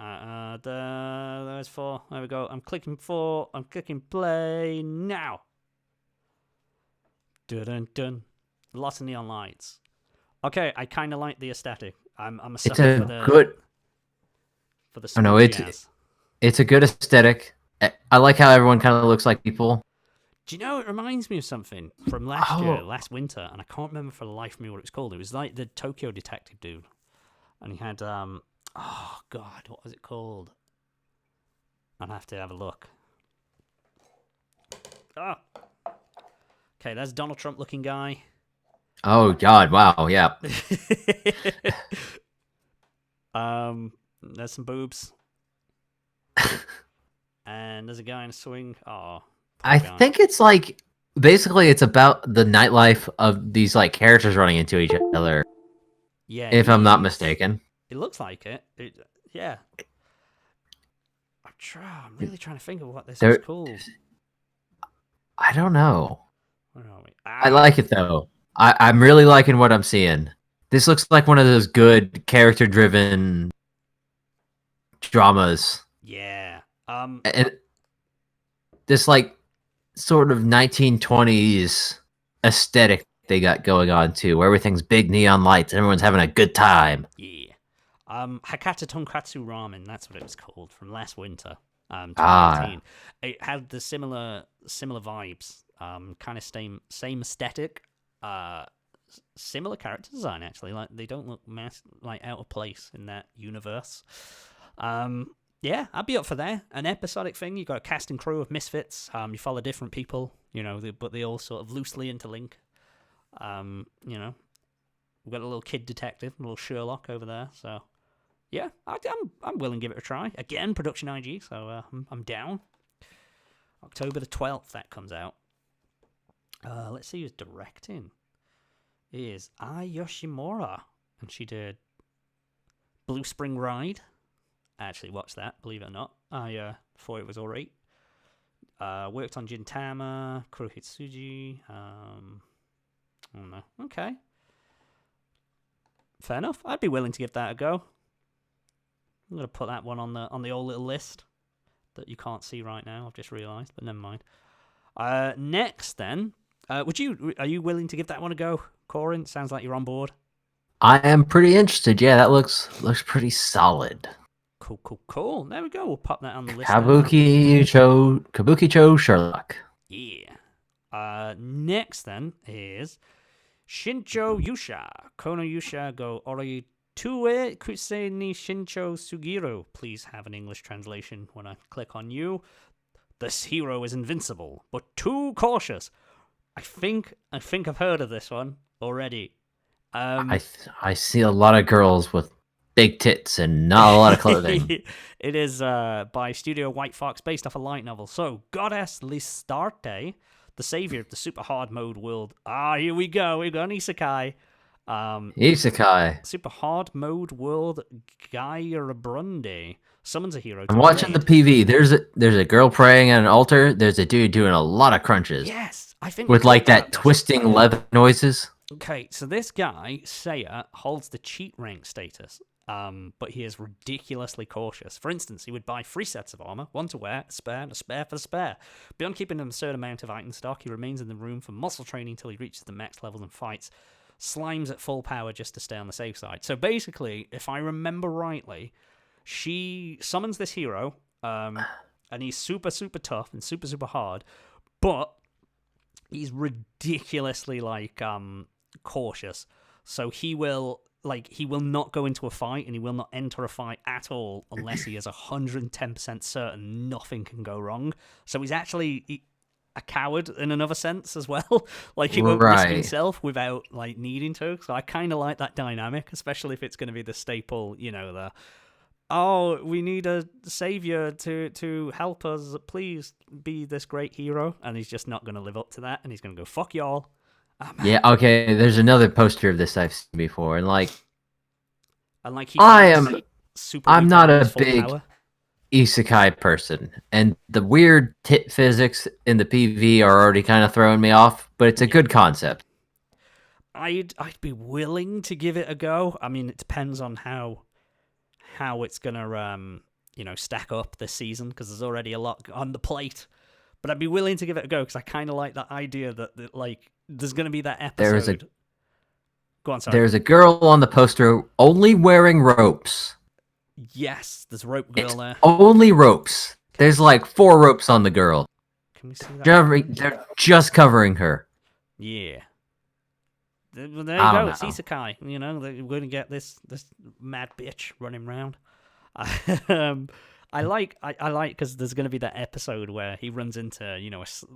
Speaker 7: There's 4. There we go. I'm clicking 4. I'm clicking play now. Dun dun. Lots of neon lights. Okay, I kind of like the aesthetic. I'm a sucker for the.
Speaker 6: Oh no, it's a good aesthetic. I like how everyone kind of looks like people.
Speaker 7: Do you know, it reminds me of something from last year, last winter, and I can't remember for the life of me what it was called. It was like the Tokyo Detective dude. And he had, oh god, what was it called? I'll have to have a look. Oh. Okay, there's Donald Trump looking guy.
Speaker 6: Oh god, wow, yeah.
Speaker 7: There's some boobs. And there's a guy in a swing. Oh,
Speaker 6: I think it's like basically it's about the nightlife of these like characters running into each other.
Speaker 7: Yeah,
Speaker 6: if I'm not mistaken.
Speaker 7: It looks like it. Yeah. I'm really trying to think of what this is called.
Speaker 6: I don't know.
Speaker 7: Where are we?
Speaker 6: I like it though. I'm really liking what I'm seeing. This looks like one of those good character-driven dramas.
Speaker 7: Yeah.
Speaker 6: And this like sort of 1920s aesthetic they got going on too, where everything's big neon lights, everyone's having a good time.
Speaker 7: Yeah. Hakata Tonkatsu Ramen, that's what it was called from last winter. 2018. It had the similar vibes. Kind of same aesthetic. Similar character design actually. Like they don't look like out of place in that universe. Yeah, I'd be up for that. An episodic thing. You got a cast and crew of misfits. You follow different people, but they all sort of loosely interlink. We've got a little kid detective, a little Sherlock over there. So, yeah, I'm willing to give it a try. Again, production IG, so I'm down. October the 12th that comes out. Let's see who's directing. It is Ai Yoshimura, and she did Blue Spring Ride. I actually watched that, believe it or not. I thought it was alright. Worked on Gintama, Kurohitsuji. I don't know. Okay. Fair enough. I'd be willing to give that a go. I'm gonna put that one on the old little list that you can't see right now. I've just realised, but never mind. Next, then, are you willing to give that one a go, Coryn? Sounds like you're on board.
Speaker 6: I am pretty interested. Yeah, that looks pretty solid.
Speaker 7: Cool. There we go. We'll pop that on the list.
Speaker 6: Kabukicho Sherlock.
Speaker 7: Yeah. Next then is Shincho Yusha. Kono Yusha go Ori Tue Kusei ni Shincho Sugiro. Please have an English translation when I click on you. This hero is invincible, but too cautious. I think I've heard of this one already.
Speaker 6: I see a lot of girls with big tits and not a lot of clothing.
Speaker 7: It is by Studio White Fox, based off a light novel. So, Goddess Listarte, the savior of the super hard mode world. Here we go. We've got an isekai.
Speaker 6: Isekai.
Speaker 7: Super hard mode world Gairabrunde summons a hero to
Speaker 6: I'm watching the PV. There's a girl praying at an altar. There's a dude doing a lot of crunches.
Speaker 7: Yes, I think
Speaker 6: with like that twisting leather noises.
Speaker 7: Okay, so this guy, Seiya, holds the cheat rank status, but he is ridiculously cautious. For instance, he would buy 3 sets of armor, 1 to wear, a spare, and a spare for the spare. Beyond keeping an absurd amount of item stock, he remains in the room for muscle training until he reaches the max level and fights slimes at full power just to stay on the safe side. So basically, if I remember rightly, she summons this hero, and he's super, super tough and super, super hard, but he's ridiculously, cautious. So he will not go into a fight, and he will not enter a fight at all unless he is 110% certain nothing can go wrong. So he's actually a coward in another sense as well. He won't risk himself without needing to. So I kind of like that dynamic, especially if it's going to be the staple, we need a savior to help us. Please be this great hero. And he's just not going to live up to that, and he's going to go, fuck y'all.
Speaker 6: Yeah, okay, there's another poster of this I've seen before, and I'm not a big isekai person, and the weird tit physics in the PV are already kind of throwing me off, but it's a good concept.
Speaker 7: I'd be willing to give it a go. I mean, it depends on how it's gonna stack up this season, because there's already a lot on the plate. But I'd be willing to give it a go, because I kind of like that idea that there's going to be that episode. Go on, sorry.
Speaker 6: There's a girl on the poster only wearing ropes.
Speaker 7: Yes, there's a rope girl there.
Speaker 6: Only ropes. There's 4 ropes on the girl.
Speaker 7: Can we see that?
Speaker 6: They're just covering her.
Speaker 7: Yeah. There you go. It's isekai. We're going to get this mad bitch running around. I like because there's going to be that episode where he runs into,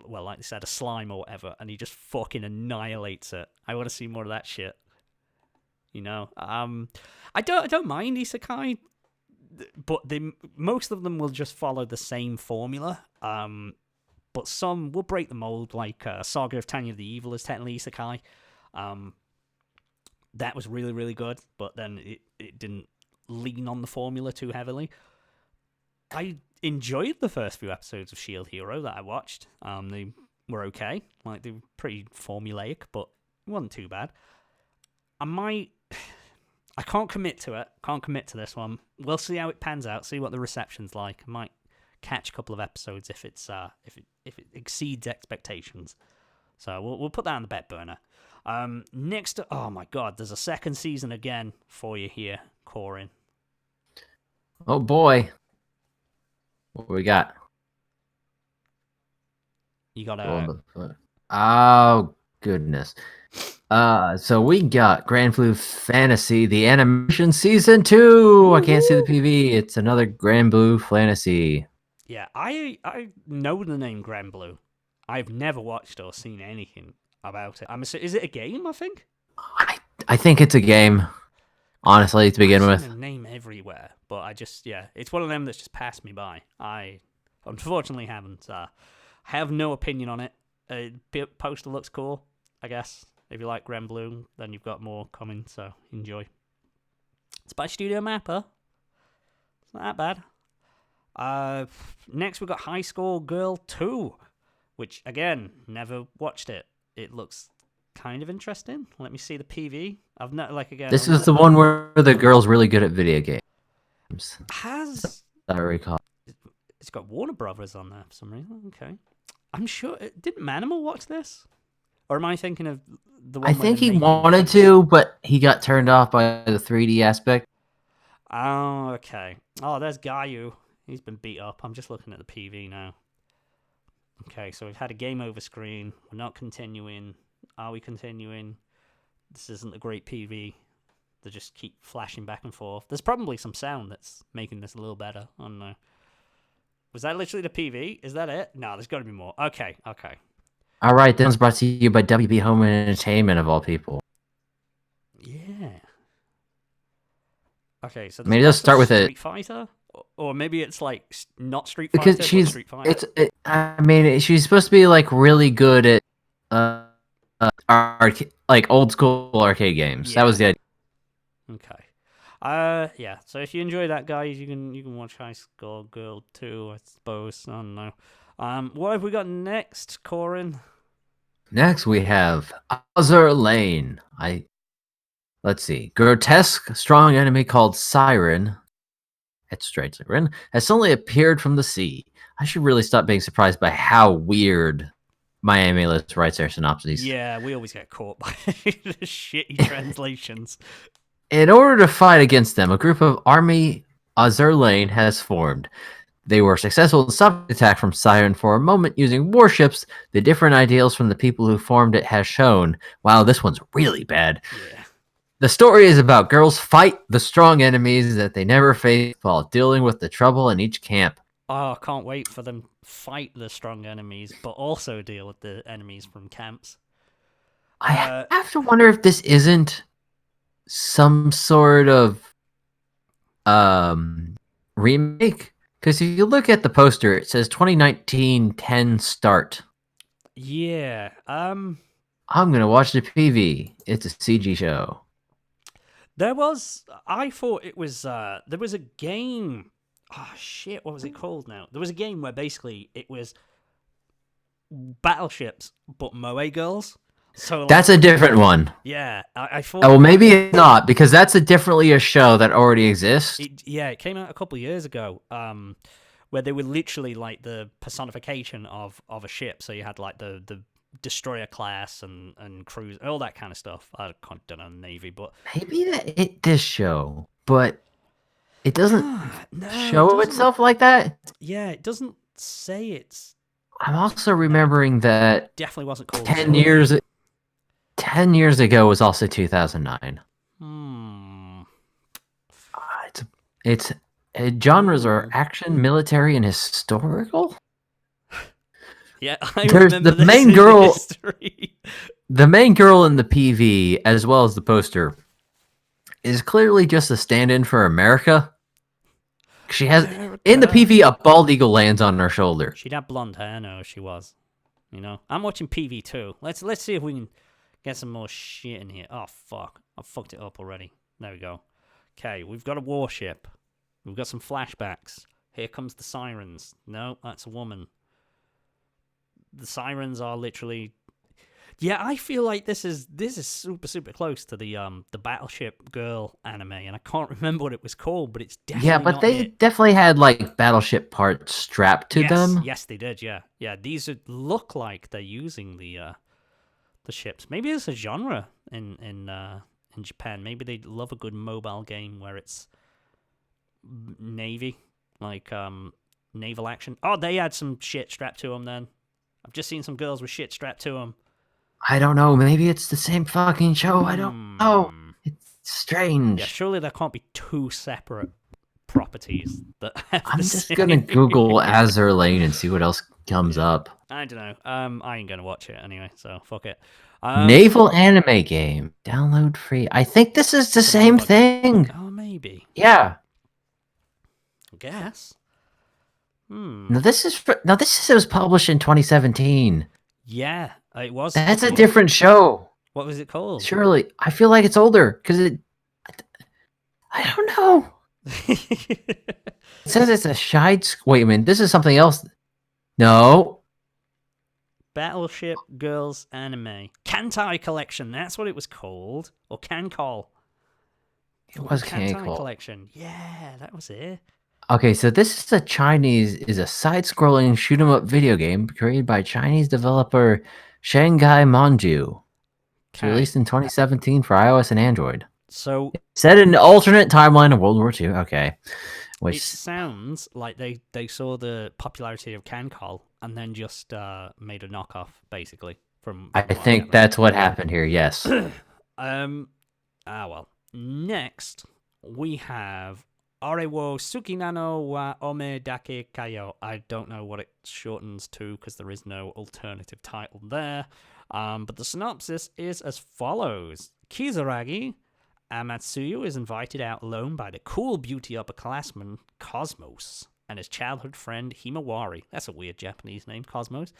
Speaker 7: like they said, a slime or whatever, and he just fucking annihilates it. I want to see more of that shit. I don't mind isekai, but most of them will just follow the same formula. But some will break the mold, like Saga of Tanya the Evil is technically isekai. That was really, really good, but then it didn't lean on the formula too heavily. I enjoyed the first few episodes of Shield Hero that I watched. They were okay. They were pretty formulaic, but it wasn't too bad. I can't commit to it. Can't commit to this one. We'll see how it pans out. See what the reception's like. I might catch a couple of episodes if it exceeds expectations. So we'll put that on the back burner. Next, oh my god, there's a second season again for you here, Coryn.
Speaker 6: Oh boy. What we got?
Speaker 7: You got a...
Speaker 6: Oh, goodness. So we got Grand Blue Fantasy, the animation season 2. I can't see the PV. It's another Grand Blue Fantasy.
Speaker 7: Yeah, I know the name Grand Blue. I've never watched or seen anything about it. Is it a game, I think?
Speaker 6: I think it's a game. Honestly, to begin with.
Speaker 7: I've seen a name everywhere, but it's one of them that's just passed me by. I unfortunately haven't. Have no opinion on it. Poster looks cool, I guess. If you like Grand Blue, then you've got more coming, so enjoy. It's by Studio Mappa. It's not that bad. Next we've got High School Girl 2, which, again, never watched it. It looks kind of interesting. Let me see the PV. I've not
Speaker 6: This is the one where the girl's really good at video games. I recall.
Speaker 7: It's got Warner Brothers on there for some reason. Okay, I'm sure. Didn't Manimal watch this? Or am I thinking of the one?
Speaker 6: I think he wanted to, but he got turned off by the 3D aspect.
Speaker 7: Oh, okay. Oh, there's Gayu. He's been beat up. I'm just looking at the PV now. Okay, so we've had a game over screen. We're not continuing. Are we continuing? this isn't a great PV. They just keep flashing back and forth. There's probably some sound that's making this a little better. I don't know. Was that literally the PV? Is that it? No, there's got to be more. Okay.
Speaker 6: All right, this one's brought to you by WB Home Entertainment, of all people.
Speaker 7: Yeah. Okay, so
Speaker 6: Maybe let's start with
Speaker 7: Street Fighter? Or maybe it's like not Street Fighter,
Speaker 6: Because
Speaker 7: but
Speaker 6: she's,
Speaker 7: Street Fighter.
Speaker 6: I mean, she's supposed to be like really good at like old school arcade games. That was the idea.
Speaker 7: Okay. Yeah. So if you enjoy that, guys, you can watch High School Girl 2, I suppose. I don't know. What have we got next, Coryn?
Speaker 6: Next, we have Azur Lane. Let's see. Grotesque, strong enemy called Siren. It's straight Siren. Has suddenly appeared from the sea. I should really stop being surprised by how weird Miami List writes their synopses.
Speaker 7: Yeah, we always get caught by the shitty translations.
Speaker 6: In order to fight against them, a group of Army Azur Lane has formed. They were successful in stopping the attack from Siren for a moment using warships. The different ideals from the people who formed it has shown. Wow, this one's really bad.
Speaker 7: Yeah.
Speaker 6: The story is about girls fight the strong enemies that they never face while dealing with the trouble in each camp.
Speaker 7: Oh, I can't wait for them fight the strong enemies, but also deal with the enemies from camps.
Speaker 6: I have to wonder if this isn't some sort of remake. Because if you look at the poster, it says 2019 10 start.
Speaker 7: Yeah.
Speaker 6: I'm going to watch the PV. It's a CG show.
Speaker 7: I thought it was, there was a game. Oh, shit, what was it called now? There was a game where basically it was battleships, but Moe girls. So
Speaker 6: That's a different one.
Speaker 7: Yeah, I thought...
Speaker 6: Oh, well, maybe it's not, because that's definitely a show that already exists.
Speaker 7: It came out a couple of years ago, where they were literally like the personification of a ship. So you had like the destroyer class and cruise, all that kind of stuff. I don't know Navy, but
Speaker 6: Maybe this show, but it doesn't show itself like that.
Speaker 7: Yeah, it doesn't say it's.
Speaker 6: I'm also remembering that
Speaker 7: Definitely wasn't called
Speaker 6: 10 years ago was also 2009. It's genres are action, military, and historical.
Speaker 7: Yeah, I
Speaker 6: There's
Speaker 7: remember
Speaker 6: the
Speaker 7: this
Speaker 6: main
Speaker 7: in
Speaker 6: girl.
Speaker 7: History.
Speaker 6: The main girl in the PV, as well as the poster, is clearly just a stand-in for America. She has in the PV a bald eagle lands on her shoulder.
Speaker 7: She'd have blonde hair. No, she was. You know, I'm watching PV too. Let's see if we can get some more shit in here. Oh fuck, I fucked it up already. There we go. Okay, we've got a warship. We've got some flashbacks. Here comes the sirens. No, that's a woman. The sirens are literally. Yeah, I feel like this is super close to the Battleship Girl anime, and I can't remember what it was called, but it's definitely
Speaker 6: but they definitely had like battleship parts strapped to them.
Speaker 7: Yes, they did. Yeah. These look like they're using the ships. Maybe it's a genre in Japan. Maybe they love a good mobile game where it's navy, like naval action. Oh, they had some shit strapped to them. Then I've just seen some girls with shit strapped to them.
Speaker 6: I don't know. Maybe it's the same fucking show. I don't know. It's strange.
Speaker 7: Yeah, surely there can't be two separate properties that have
Speaker 6: I'm
Speaker 7: the
Speaker 6: just
Speaker 7: same...
Speaker 6: gonna Google Azur Lane and see what else comes up.
Speaker 7: I don't know. I ain't gonna watch it anyway, so fuck it.
Speaker 6: Naval anime game. Download free. I think this is the same thing.
Speaker 7: Oh, maybe.
Speaker 6: Yeah.
Speaker 7: I guess.
Speaker 6: Now this was published in 2017.
Speaker 7: Yeah, it was.
Speaker 6: That's a different show.
Speaker 7: What was it called?
Speaker 6: Surely, I feel like it's older because I don't know. It says it's a Wait a minute, this is something else. No.
Speaker 7: Battleship Girls Anime. Kantai Collection, that's what it was called. Or Kancol.
Speaker 6: It was
Speaker 7: Kantai
Speaker 6: Kancol.
Speaker 7: Collection. Yeah, that was it.
Speaker 6: Okay, so this is a side-scrolling shoot-'em-up video game created by Chinese developer Shanghai Manju. It's released in 2017 for iOS and Android.
Speaker 7: So
Speaker 6: set in an alternate timeline of World War II. Okay.
Speaker 7: It sounds like they saw the popularity of Kancol and then just made a knockoff, basically. I
Speaker 6: think that's what happened here, yes.
Speaker 7: Well. Next, we have Orewo Sukinano wa Ome Dake Kayo. I don't know what it shortens to because there is no alternative title there. But the synopsis is as follows. Kizaragi Amatsuyu is invited out alone by the cool beauty upperclassman Cosmos and his childhood friend Himawari. That's a weird Japanese name, Cosmos.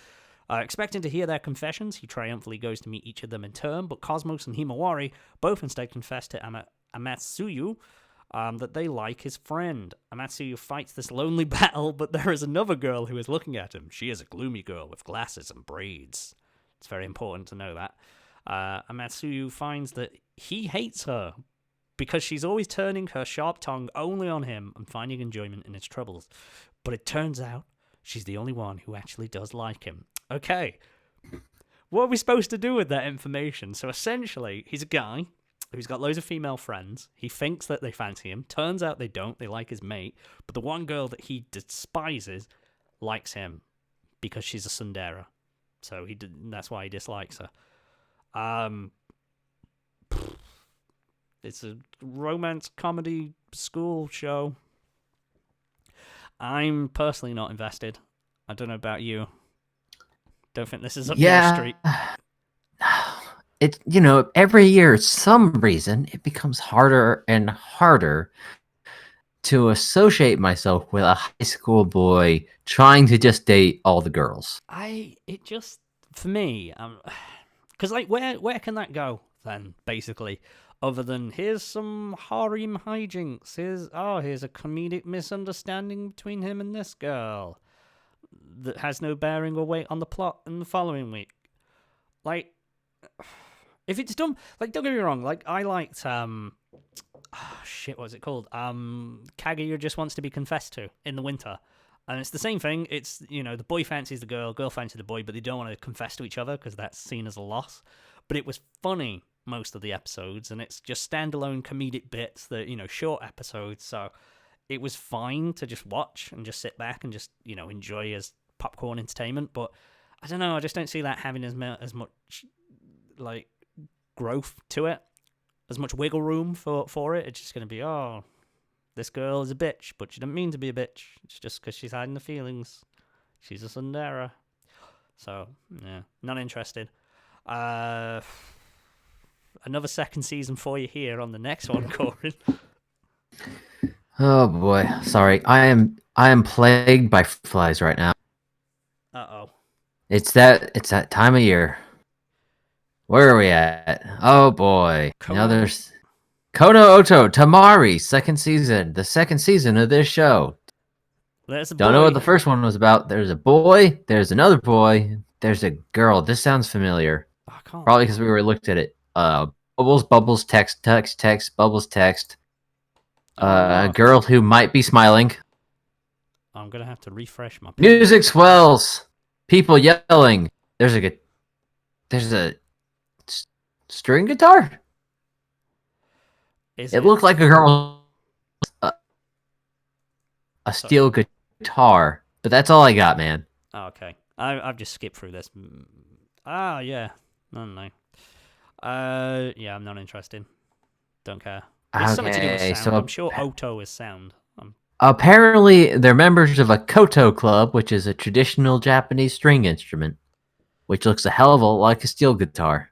Speaker 7: Expecting to hear their confessions, he triumphantly goes to meet each of them in turn, but Cosmos and Himawari both instead confess to Amatsuyu that they like his friend. Amatsuyu fights this lonely battle, but there is another girl who is looking at him. She is a gloomy girl with glasses and braids. It's very important to know that. Amatsuyu finds that he hates her because she's always turning her sharp tongue only on him and finding enjoyment in his troubles. But it turns out she's the only one who actually does like him. Okay, what are we supposed to do with that information? So essentially, he's a guy who's got loads of female friends. He thinks that they fancy him. Turns out they don't. They like his mate. But the one girl that he despises likes him because she's a tsundere. So that's why he dislikes her. It's a romance comedy school show. I'm personally not invested. I don't know about you. Don't think this is up your street.
Speaker 6: It, every year, some reason, it becomes harder and harder to associate myself with a high school boy trying to just date all the girls.
Speaker 7: For me, because where can that go then, basically? Other than, here's some harem hijinks, here's a comedic misunderstanding between him and this girl that has no bearing or weight on the plot in the following week. Like, if it's done, like, don't get me wrong, like, I liked, what was it called? Kaguya Just Wants to Be Confessed To in the winter. And it's the same thing. It's, the boy fancies the girl fancies the boy, but they don't want to confess to each other because that's seen as a loss. But it was funny most of the episodes, and it's just standalone comedic bits that, short episodes. So it was fine to just watch and just sit back and just, enjoy as popcorn entertainment. But I don't know, I just don't see that having as much, like, growth to it, as much wiggle room for it. It's just going to be, this girl is a bitch, but she didn't mean to be a bitch. It's just because she's hiding the feelings. She's a tsundere. So, yeah, not interested. Another second season for you here on the next one, Coryn.
Speaker 6: Oh boy, sorry. I am plagued by flies right now.
Speaker 7: Uh-oh.
Speaker 6: It's that time of year. Where are we at? Oh boy. Now there's Kono Oto Tamari, second season. The second season of this show.
Speaker 7: There's a boy.
Speaker 6: Don't know what the first one was about. There's a boy, there's another boy, there's a girl. This sounds familiar.
Speaker 7: I can't.
Speaker 6: Probably because we looked at it. Bubbles, text, bubbles, text. A girl who might be smiling.
Speaker 7: I'm gonna have to refresh my page.
Speaker 6: Music swells. People yelling. There's a string guitar. It looked like a girl. A steel guitar, but that's all I got, man.
Speaker 7: Oh, okay. I've just skipped through this. Yeah. I don't know. Yeah, I'm not interested. Don't care. It's something to do with sound. So I'm sure Oto is sound.
Speaker 6: Apparently, they're members of a koto club, which is a traditional Japanese string instrument, which looks a hell of a lot like a steel guitar.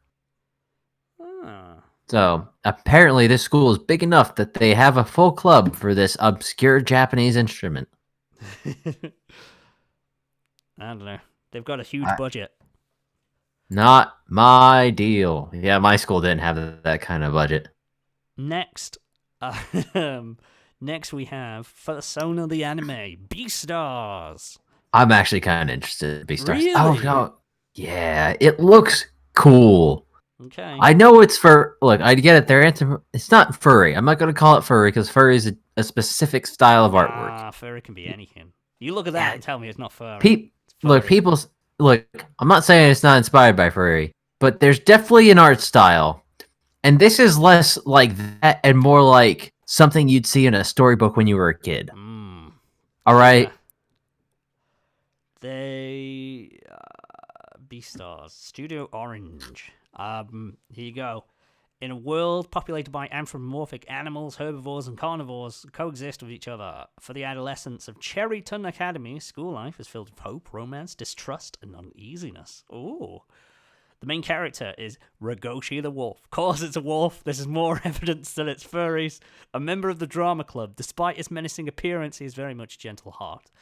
Speaker 6: So, apparently this school is big enough that they have a full club for this obscure Japanese instrument.
Speaker 7: I don't know. They've got a huge budget.
Speaker 6: Not my deal. Yeah, my school didn't have that kind of budget.
Speaker 7: Next we have Persona the Anime, Beastars. I'm
Speaker 6: actually kind of interested in Beastars.
Speaker 7: Really?
Speaker 6: Oh, no. Yeah, it looks cool.
Speaker 7: Okay.
Speaker 6: I know it's look, I get it. It's not furry. I'm not going to call it furry because furry is a specific style of artwork.
Speaker 7: Furry can be anything. You look at that and tell me it's not furry.
Speaker 6: Look, I'm not saying it's not inspired by furry, but there's definitely an art style. And this is less like that and more like something you'd see in a storybook when you were a kid. All right?
Speaker 7: Beastars, Studio Orange. Here you go. In a world populated by anthropomorphic animals, herbivores, and carnivores coexist with each other. For the adolescents of Cherryton Academy, school life is filled with hope, romance, distrust, and uneasiness. Ooh. The main character is Ragoshi the wolf. Of course it's a wolf. This is more evidence that it's furries. A member of the drama club. Despite his menacing appearance, he is very much gentle heart.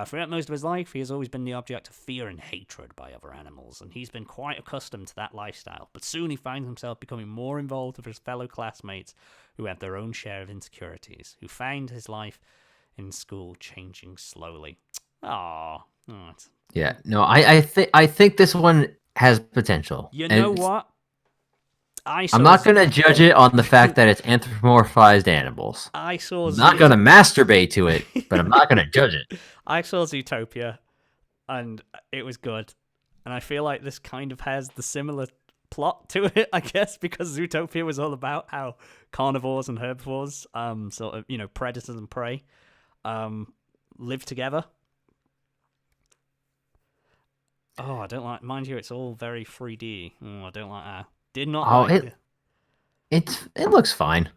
Speaker 7: Throughout most of his life, he has always been the object of fear and hatred by other animals, and he's been quite accustomed to that lifestyle. But soon he finds himself becoming more involved with his fellow classmates who have their own share of insecurities, who find his life in school changing slowly. Aww. Oh,
Speaker 6: yeah, no, I think this one has potential.
Speaker 7: You know what?
Speaker 6: I'm not going to judge it on the fact that it's anthropomorphized animals.
Speaker 7: I'm
Speaker 6: not going to masturbate to it, but I'm not going to judge it.
Speaker 7: I saw Zootopia, and it was good. And I feel like this kind of has the similar plot to it, I guess, because Zootopia was all about how carnivores and herbivores, sort of, predators and prey, live together. Oh, I don't like. Mind you, it's all very 3D. I don't like that. Did not like
Speaker 6: it. It looks fine.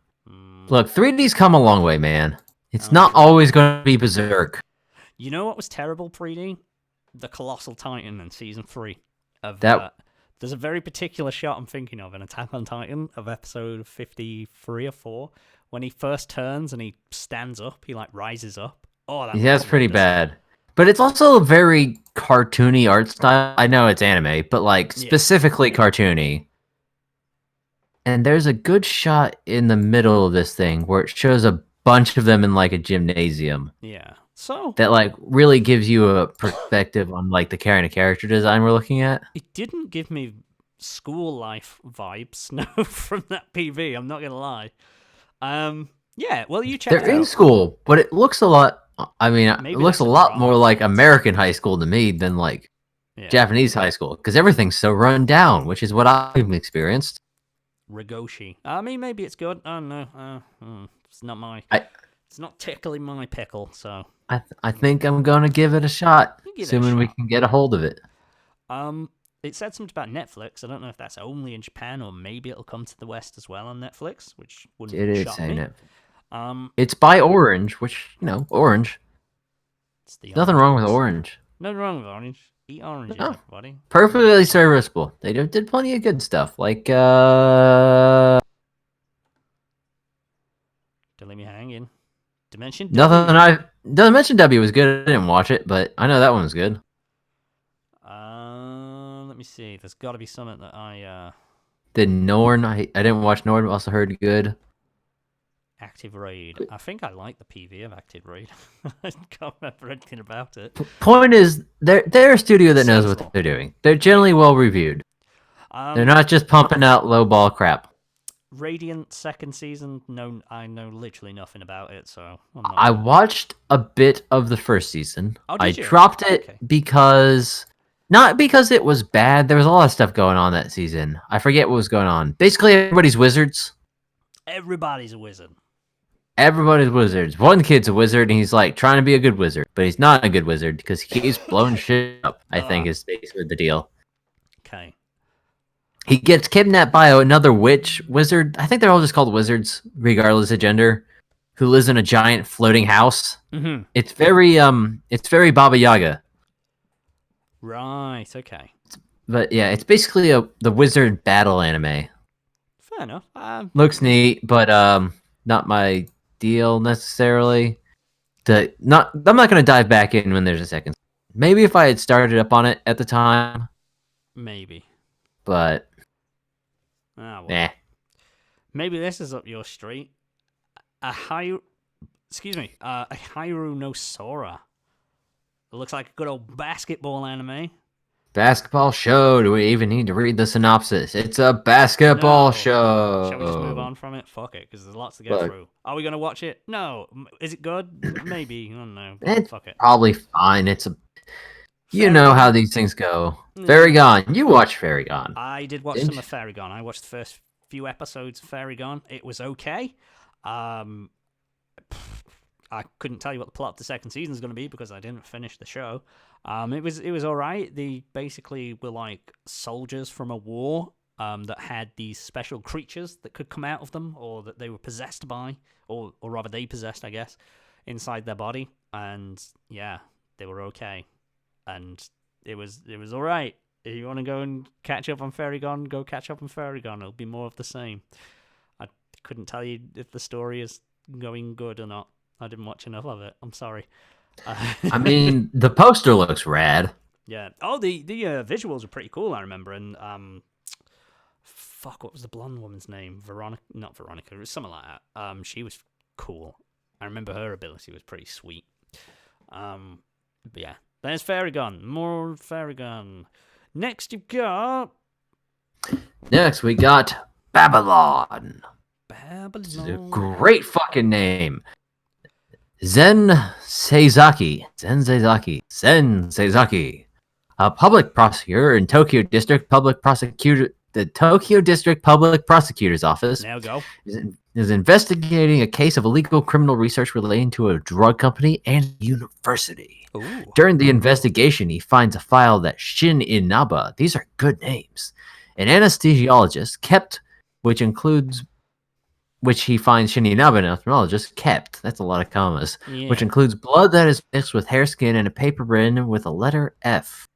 Speaker 6: Look, 3D's come a long way, man. It's not always going to be Berserk.
Speaker 7: You know what was terrible 3D? The Colossal Titan in Season 3. There's a very particular shot I'm thinking of in Attack on Titan of episode 53 or 4. When he first turns and he stands up, he rises up. Oh, that's
Speaker 6: pretty bad. But it's also a very cartoony art style. I know it's anime, but specifically cartoony. And there's a good shot in the middle of this thing where it shows a bunch of them in a gymnasium.
Speaker 7: Yeah. So
Speaker 6: that really gives you a perspective on the kind of character design we're looking at.
Speaker 7: It didn't give me school life vibes, no, from that PV. I'm not gonna lie. Yeah. Well, you check.
Speaker 6: They're in school, but it looks a lot. I mean, it looks a lot more like American high school to me than Japanese high school, because everything's so run down, which is what I've experienced.
Speaker 7: Ragoshi. I mean, maybe it's good. I don't know. It's not my. It's not tickling my pickle. So
Speaker 6: I think I'm gonna give it a shot, assuming we can get a hold of it.
Speaker 7: It said something about Netflix. I don't know if that's only in Japan or maybe it'll come to the West as well on Netflix, which wouldn't shock me.
Speaker 6: It's by Orange, which Orange. Nothing wrong with Orange.
Speaker 7: Nothing wrong with Orange. Eat orange, everybody.
Speaker 6: Perfectly serviceable. They did plenty of good stuff, Don't
Speaker 7: leave me hanging. Dimension
Speaker 6: W. Dimension W was good. I didn't watch it, but I know that one was good.
Speaker 7: Let me see. There's got to be something that I
Speaker 6: Did Norn? I didn't watch Norn, but also heard good.
Speaker 7: Active Raid. I think I like the PV of Active Raid. I can't remember anything about it.
Speaker 6: Point is, they're a studio that knows what they're doing. They're generally well reviewed. They're not just pumping out low ball crap.
Speaker 7: Radiant second season. No, I know literally nothing about it, so
Speaker 6: I watched a bit of the first season. I
Speaker 7: you?
Speaker 6: dropped it because not because it was bad. There was a lot of stuff going on that season. I forget what was going on. Basically, everybody's wizards.
Speaker 7: Everybody's a wizard.
Speaker 6: Everybody's wizards. One kid's a wizard, and he's trying to be a good wizard, but he's not a good wizard because he keeps blowing shit up. I think is basically the deal.
Speaker 7: Okay.
Speaker 6: He gets kidnapped by another wizard. I think they're all just called wizards, regardless of gender, who lives in a giant floating house.
Speaker 7: Mm-hmm.
Speaker 6: It's very Baba Yaga.
Speaker 7: Right. Okay.
Speaker 6: But yeah, it's basically the wizard battle anime.
Speaker 7: Fair enough.
Speaker 6: Looks neat, but not my deal necessarily. I'm not going to dive back in when there's a second. Maybe if I had started up on it at the time.
Speaker 7: Maybe.
Speaker 6: But
Speaker 7: maybe this is up your street. A Hairu no Sora. It looks like a good old basketball anime.
Speaker 6: Basketball show. Do we even need to read the synopsis? It's a basketball show.
Speaker 7: Shall we just move on from it? Fuck it, because there's lots to go through. Are we going to watch it? No. Is it good? Maybe. I don't know.
Speaker 6: It's
Speaker 7: fuck it.
Speaker 6: Probably fine. You know how these things go. Fairy Gone. You watch Fairy Gone.
Speaker 7: I did watch some of Fairy Gone. I watched the first few episodes of Fairy Gone. It was okay. I couldn't tell you what the plot of the second season is going to be because I didn't finish the show. It was all right. They basically were like soldiers from a war that had these special creatures that could come out of them, or that they were possessed by, or rather they possessed, I guess, inside their body. And yeah, they were okay, and it was all right. If you want to go and catch up on Fairygon, go catch up on Fairygon. It'll be more of the same. I couldn't tell you if the story is going good or not. I didn't watch enough of it. I'm sorry.
Speaker 6: I mean, the poster looks rad.
Speaker 7: Yeah. Oh, the visuals are pretty cool, I remember. And fuck, what was the blonde woman's name? Not Veronica. It was something like that. She was cool. I remember her ability was pretty sweet. But yeah, there's Fairygon. More Fairygon. Next we got
Speaker 6: Babylon. This is a great fucking name. Zen Seizaki, a public prosecutor in the Tokyo District Public Prosecutor's Office,
Speaker 7: now go.
Speaker 6: is investigating a case of illegal criminal research relating to a drug company and university.
Speaker 7: Ooh.
Speaker 6: During the investigation, he finds a file that Shin Inaba, these are good names, an anesthesiologist, kept, which he finds Shin Inaba, an ophthalmologist, kept. That's a lot of commas.
Speaker 7: Yeah.
Speaker 6: Which includes blood that is mixed with hair skin and a paper written with a letter F.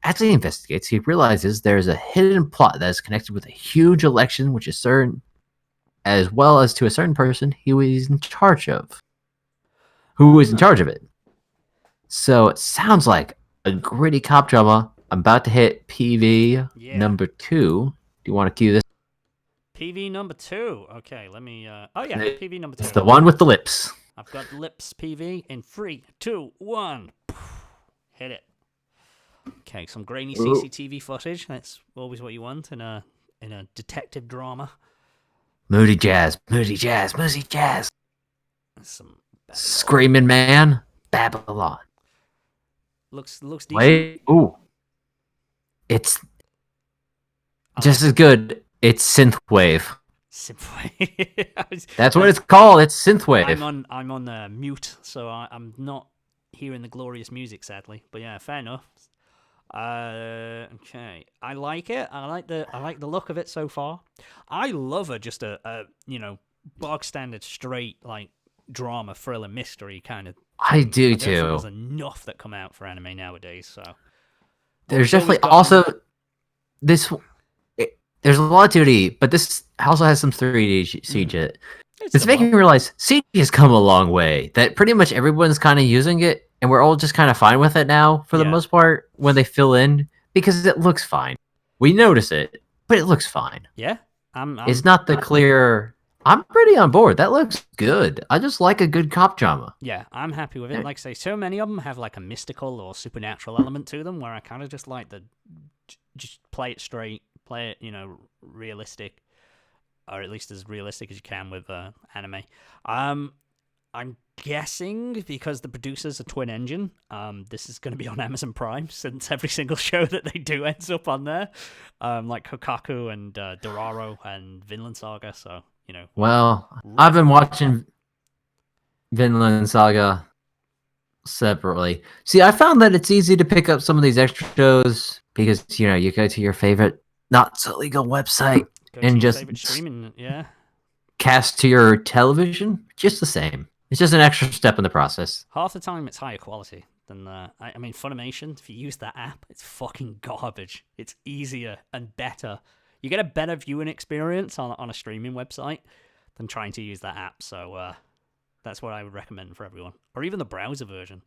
Speaker 6: As he investigates, he realizes there is a hidden plot that is connected with a huge election, which is certain, as well as to a certain person who is in charge of it. So it sounds like a gritty cop drama. I'm about to hit PV number 2. Do you want to cue this?
Speaker 7: PV number 2. Okay, let me. Oh yeah, PV number 2.
Speaker 6: It's the one with the lips.
Speaker 7: I've got lips PV in 3, 2, 1. Hit it. Okay, some grainy CCTV footage. That's always what you want in a detective drama.
Speaker 6: Moody jazz.
Speaker 7: Some
Speaker 6: Screaming man. Babylon.
Speaker 7: looks decent.
Speaker 6: Wait. Ooh. It's just as good. It's synthwave. That's what it's called. It's synthwave.
Speaker 7: I'm on mute, so I'm not hearing the glorious music, sadly. But yeah, fair enough. Okay, I like it. I like the look of it so far. I love just a bog standard straight like drama, thriller, mystery kind of.
Speaker 6: I do
Speaker 7: too. There's enough that come out for anime nowadays. So
Speaker 6: there's definitely also this. There's a lot of 2D, but this also has some 3D CG. It's making me realize CG has come a long way. That pretty much everyone's kind of using it, and we're all just kind of fine with it now for the most part when they fill in because it looks fine. We notice it, but it looks fine.
Speaker 7: Yeah,
Speaker 6: it's not the clear. I'm pretty on board. That looks good. I just like a good cop drama.
Speaker 7: Yeah, I'm happy with it. Like I say, so many of them have like a mystical or supernatural element to them, where I kind of just like just play it straight. Play it, realistic, or at least as realistic as you can with anime. I'm guessing because the producers are Twin Engine, this is going to be on Amazon Prime since every single show that they do ends up on there, like Hokaku and Dororo and Vinland Saga. So
Speaker 6: Well, I've been watching Vinland Saga separately. See, I found that it's easy to pick up some of these extra shows because you go to your favorite not so legal website and just
Speaker 7: streaming,
Speaker 6: cast to your television. Just the same. It's just an extra step in the process.
Speaker 7: Half the time, it's higher quality than I mean, Funimation. If you use that app, it's fucking garbage. It's easier and better. You get a better viewing experience on a streaming website than trying to use that app. So that's what I would recommend for everyone, or even the browser version.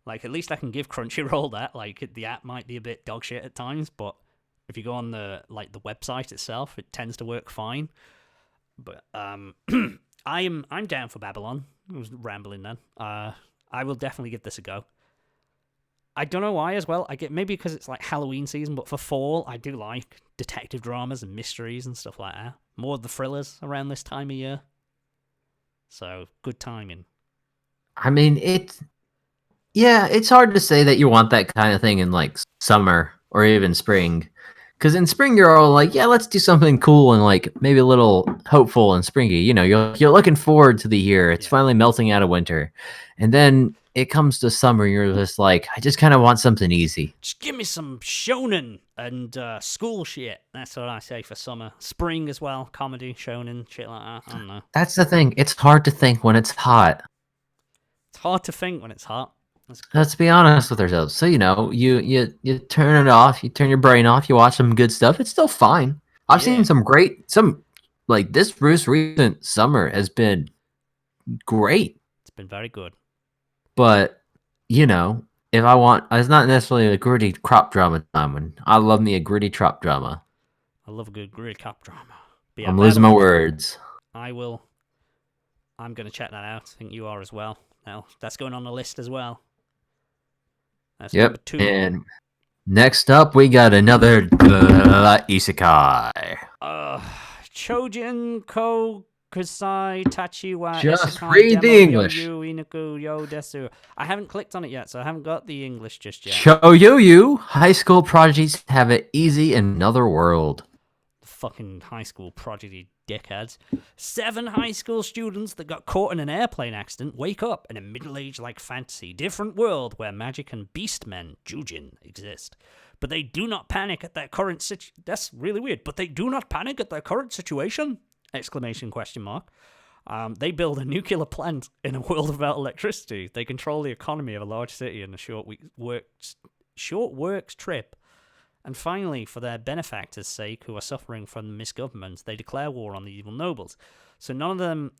Speaker 7: Like, at least I can give Crunchyroll that. Like, the app might be a bit dog shit at times, but if you go on the website itself, it tends to work fine. But I'm down for Babylon. I was rambling then. I will definitely give this a go. I don't know why as well. I get maybe because it's like Halloween season, but for fall, I do like detective dramas and mysteries and stuff like that. More of the thrillers around this time of year. So good timing.
Speaker 6: I mean, it's hard to say that you want that kind of thing in like summer or even spring. Because in spring, you're all like, yeah, let's do something cool and like maybe a little hopeful and springy. You're looking forward to the year. It's finally melting out of winter. And then it comes to summer, you're just like, I just kind of want something easy.
Speaker 7: Just give me some shonen and school shit. That's what I say for summer. Spring as well, comedy, shonen, shit like that. I don't know.
Speaker 6: That's the thing. It's hard to think when it's hot.
Speaker 7: It's hard to think when it's hot.
Speaker 6: Let's be honest with ourselves. So, you know, you turn it off, you turn your brain off, you watch some good stuff. It's still fine. I've seen some like this most recent summer has been great.
Speaker 7: It's been very good.
Speaker 6: But, you know, if I want, it's not necessarily a gritty crop drama time. When I love me a gritty crop drama.
Speaker 7: I love a good gritty crop drama. But
Speaker 6: I'm losing my words.
Speaker 7: I'm going to check that out. I think you are as well. Now, that's going on the list as well. That's number 2.
Speaker 6: And next up, we got another isekai.
Speaker 7: Chojin ko kusai tachi wa
Speaker 6: Just
Speaker 7: isekai
Speaker 6: read the
Speaker 7: demo
Speaker 6: English.
Speaker 7: yo yu inaku yo desu. I haven't clicked on it yet, so I haven't got the English just yet.
Speaker 6: Shoyu, high school prodigies have it easy in another world.
Speaker 7: Fucking high school prodigy dickheads. 7 high school students that got caught in an airplane accident wake up in a middle-aged like fantasy different world where magic and beast men Jujin exist. But they do not panic at their current That's really weird. But they do not panic at their current situation! Exclamation question mark. They build a nuclear plant in a world without electricity. They control the economy of a large city in a short works trip. And finally, for their benefactors' sake, who are suffering from misgovernment, they declare war on the evil nobles. So none of them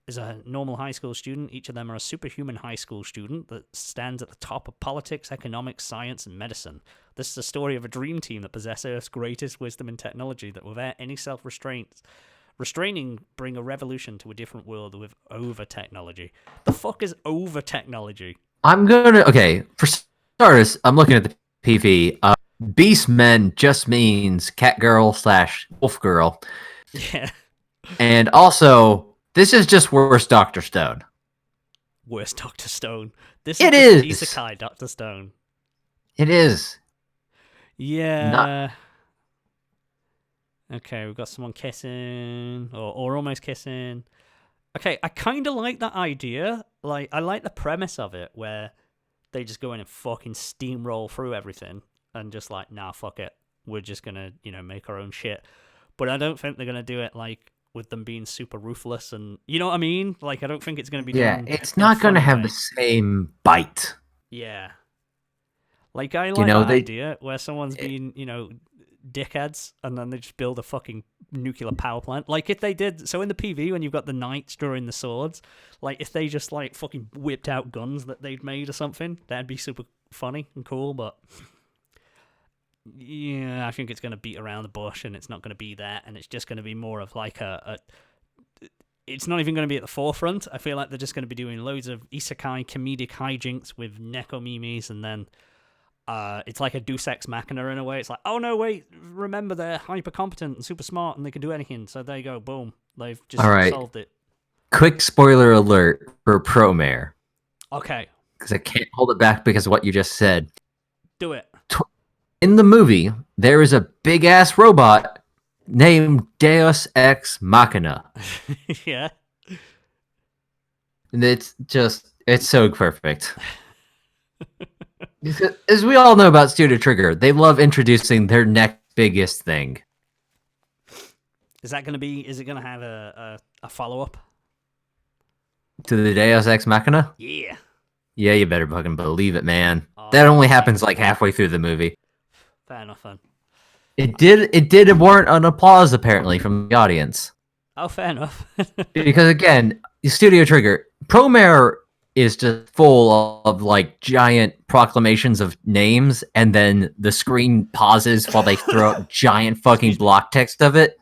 Speaker 7: is a normal high school student. Each of them are a superhuman high school student that stands at the top of politics, economics, science, and medicine. This is a story of a dream team that possess Earth's greatest wisdom and technology that, without any restraining, bring a revolution to a different world with over-technology. The fuck is over-technology?
Speaker 6: Okay, for starters, I'm looking at the PV. Beast men just means cat girl / wolf girl.
Speaker 7: Yeah.
Speaker 6: And also, this is just worse Dr. Stone.
Speaker 7: Worse Dr. Stone. This
Speaker 6: It
Speaker 7: is
Speaker 6: is.
Speaker 7: Isekai Dr. Stone.
Speaker 6: It is.
Speaker 7: Yeah. Okay, we've got someone kissing, or almost kissing. Okay, I kind of like that idea. Like, I like the premise of it, where they just go in and fucking steamroll through everything. And just like, nah, fuck it. We're just gonna, make our own shit. But I don't think they're gonna do it like with them being super ruthless and you know what I mean? Like, I don't think it's gonna be.
Speaker 6: Yeah,
Speaker 7: done
Speaker 6: it's
Speaker 7: in a
Speaker 6: not gonna
Speaker 7: funny
Speaker 6: have
Speaker 7: way.
Speaker 6: the same bite.
Speaker 7: Yeah. Like, I like that
Speaker 6: they-
Speaker 7: idea where someone's been, dickheads, and then they just build a fucking nuclear power plant. Like, if they did, so in the PV, when you've got the knights drawing the swords, like, if they just, like, fucking whipped out guns that they'd made or something, that'd be super funny and cool, but yeah, I think it's going to beat around the bush, and it's not going to be that, and it's just going to be more of, like, it's not even going to be at the forefront. I feel like they're just going to be doing loads of isekai comedic hijinks with nekomimis, and then it's like a Deus Ex Machina in a way. It's like, oh no, wait, remember they're hyper competent and super smart and they can do anything. So there you go, boom, they've just solved it.
Speaker 6: Quick spoiler alert for Promare.
Speaker 7: Okay,
Speaker 6: Because I can't hold it back because of what you just said.
Speaker 7: do it.
Speaker 6: In the movie, there is a big ass robot named Deus Ex Machina.
Speaker 7: Yeah.
Speaker 6: And it's so perfect. As we all know about Studio Trigger, they love introducing their next biggest thing.
Speaker 7: Is it going to have a follow-up?
Speaker 6: To the Deus Ex Machina?
Speaker 7: Yeah.
Speaker 6: Yeah, you better fucking believe it, man.
Speaker 7: Oh,
Speaker 6: That only happens like halfway through the movie.
Speaker 7: Fair enough, then.
Speaker 6: It did warrant an applause, apparently, from the audience.
Speaker 7: Oh, fair enough.
Speaker 6: Because, again, Studio Trigger, Promare is just full of, like, giant proclamations of names, and then the screen pauses while they throw up giant fucking block text of it.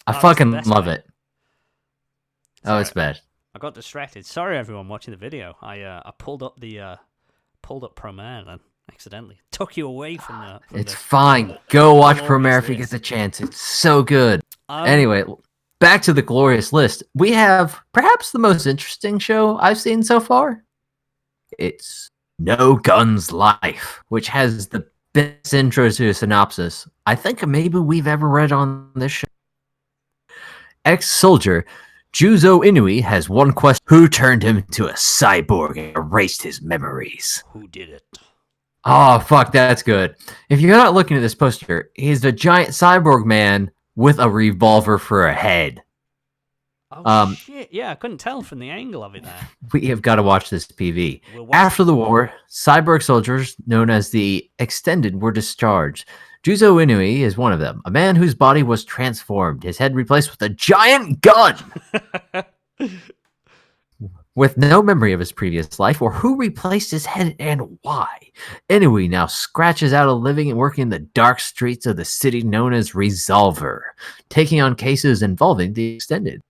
Speaker 6: I
Speaker 7: that's
Speaker 6: fucking
Speaker 7: the best
Speaker 6: love
Speaker 7: way.
Speaker 6: it. Oh, it's bad.
Speaker 7: I got distracted. Sorry, everyone watching the video. I pulled up Promare and accidentally took you away from the.
Speaker 6: It's fine. Go watch
Speaker 7: glorious
Speaker 6: Promare if you
Speaker 7: list.
Speaker 6: get the chance. It's so good.
Speaker 7: Um,
Speaker 6: Anyway, back to the glorious list. We have perhaps the most interesting show I've seen so far. It's No Guns Life, which has the best intro to a synopsis I think maybe we've ever read on this show. Ex-soldier Juzo Inui has one question. Who turned him into a cyborg and erased his memories?
Speaker 7: Who did it?
Speaker 6: Oh, fuck, that's good. If you're not looking at this poster, he's a giant cyborg man with a revolver for a head.
Speaker 7: Oh, shit. Yeah, I couldn't tell from the angle of it there.
Speaker 6: We have got to watch this PV.
Speaker 7: We'll watch
Speaker 6: After the war, cyborg soldiers known as the Extended were discharged. Juzo Inui is one of them, a man whose body was transformed, his head replaced with a giant gun! With no memory of his previous life or who replaced his head and why. Inui now scratches out a living and working in the dark streets of the city known as Resolver, taking on cases involving the Extended.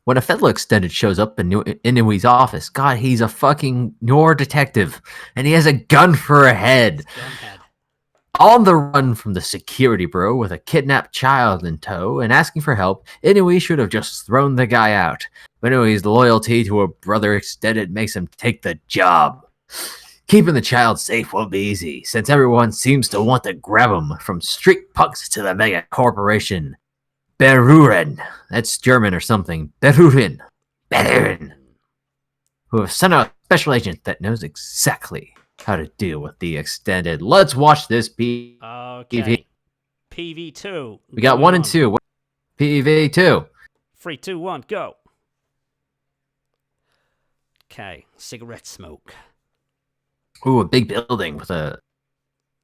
Speaker 6: When a fellow Extended shows up in Inui's office, God, he's a fucking noir detective, and he has a gun for a head.
Speaker 7: Gunhead.
Speaker 6: On the run from the security bureau with a kidnapped child in tow and asking for help, Inui should have just thrown the guy out. But Inui's loyalty to a brother Extended makes him take the job. Keeping the child safe won't be easy, since everyone seems to want to grab him, from street punks to the mega corporation. Beruren, that's German or something. Beruren, who have sent out a special agent that knows exactly how to deal with the Extended. Let's watch this PV.
Speaker 7: Okay. PV2.
Speaker 6: We got 1 and 2. PV2.
Speaker 7: 3, 2, 1, go. Okay, cigarette smoke.
Speaker 6: Ooh, a big building with a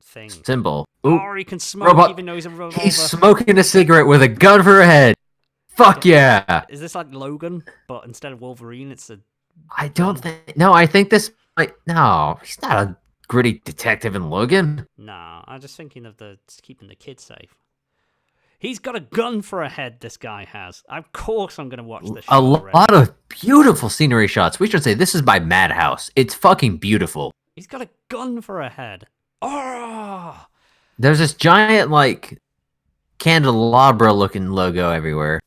Speaker 7: Thing.
Speaker 6: symbol. Ooh,
Speaker 7: Or he can smoke
Speaker 6: robot.
Speaker 7: even though he's a revolver.
Speaker 6: He's smoking a cigarette with a gun for a head. Fuck yeah.
Speaker 7: Is this like Logan, but instead of Wolverine, it's a...
Speaker 6: I don't think... No, I think this might... No, he's not a gritty detective in Logan.
Speaker 7: Nah, I'm just thinking of keeping the kids safe. He's got a gun for a head, this guy has. Of course I'm going to watch this show
Speaker 6: A
Speaker 7: already.
Speaker 6: lot of beautiful scenery shots. We should say this is by Madhouse. It's fucking beautiful.
Speaker 7: He's got a gun for a head. Oh!
Speaker 6: There's this giant, like, candelabra-looking logo everywhere.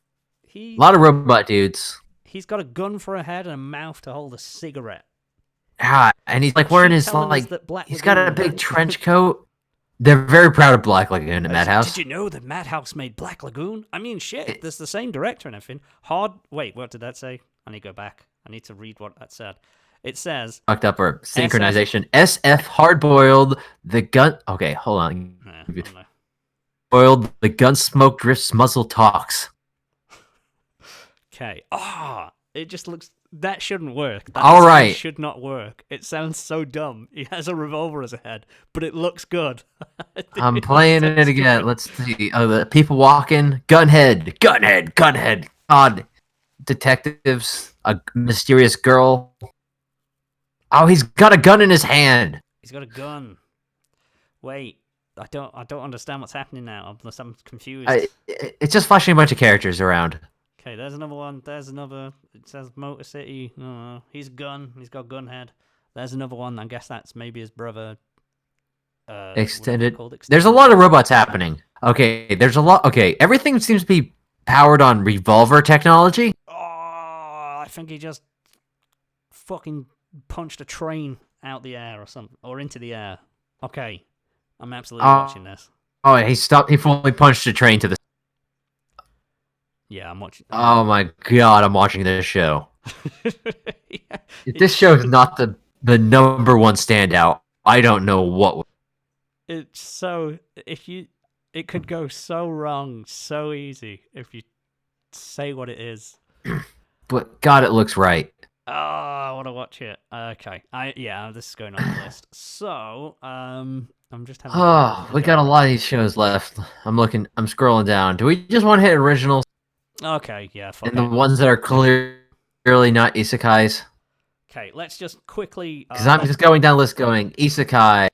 Speaker 6: A lot of robot dudes.
Speaker 7: He's got a gun for a head and a mouth to hold a cigarette.
Speaker 6: Ah, and he's like wearing his,
Speaker 7: telling us
Speaker 6: like,
Speaker 7: that Black
Speaker 6: he's got a
Speaker 7: Lagoon-
Speaker 6: big trench coat. They're very proud of Black Lagoon at Madhouse.
Speaker 7: Did you know that Madhouse made Black Lagoon? I mean, shit, there's the same director and everything. Wait, what did that say? I need to go back. I need to read what that said. It says...
Speaker 6: Fucked up our synchronization. SF hard-boiled, the gun... Okay, hold on. Boiled, the gun smoke drifts, muzzle talks.
Speaker 7: Okay. It just looks... That shouldn't work. That
Speaker 6: All right.
Speaker 7: should not work. It sounds so dumb. He has a revolver as a head, but it looks good.
Speaker 6: I'm playing it again. Let's see. Oh, the people walking. Gunhead. God. Detectives. A mysterious girl. Oh, he's got a gun in his hand.
Speaker 7: He's got a gun. Wait. I don't understand what's happening now. I'm confused.
Speaker 6: It's just flashing a bunch of characters around.
Speaker 7: Okay, there's another one. There's another. It says Motor City. No, he's a gun. He's got Gunhead. There's another one. I guess that's maybe his brother.
Speaker 6: Extended. There's a lot of robots happening. Okay, there's a lot. Okay, everything seems to be powered on revolver technology.
Speaker 7: Oh, I think he just fucking punched a train out the air or something, or into the air. Okay, I'm absolutely watching this.
Speaker 6: Oh, he stopped. He fully punched a train to the...
Speaker 7: Yeah, I'm watching.
Speaker 6: Oh my god, I'm watching this show.
Speaker 7: Yeah.
Speaker 6: If this show is not the number one standout, I don't know what...
Speaker 7: It's so... It could go so wrong so easy if you say what it is.
Speaker 6: But god, it looks right.
Speaker 7: Oh, I want to watch it. Okay. This is going on the list. So, I'm just having...
Speaker 6: Oh, we got a lot of these shows left. I'm scrolling down. Do we just want to hit originals?
Speaker 7: Okay, yeah, fuck
Speaker 6: And the
Speaker 7: it.
Speaker 6: ones that are clearly not isekais?
Speaker 7: Okay, let's just quickly...
Speaker 6: Because I'm just going down the list going, isekai,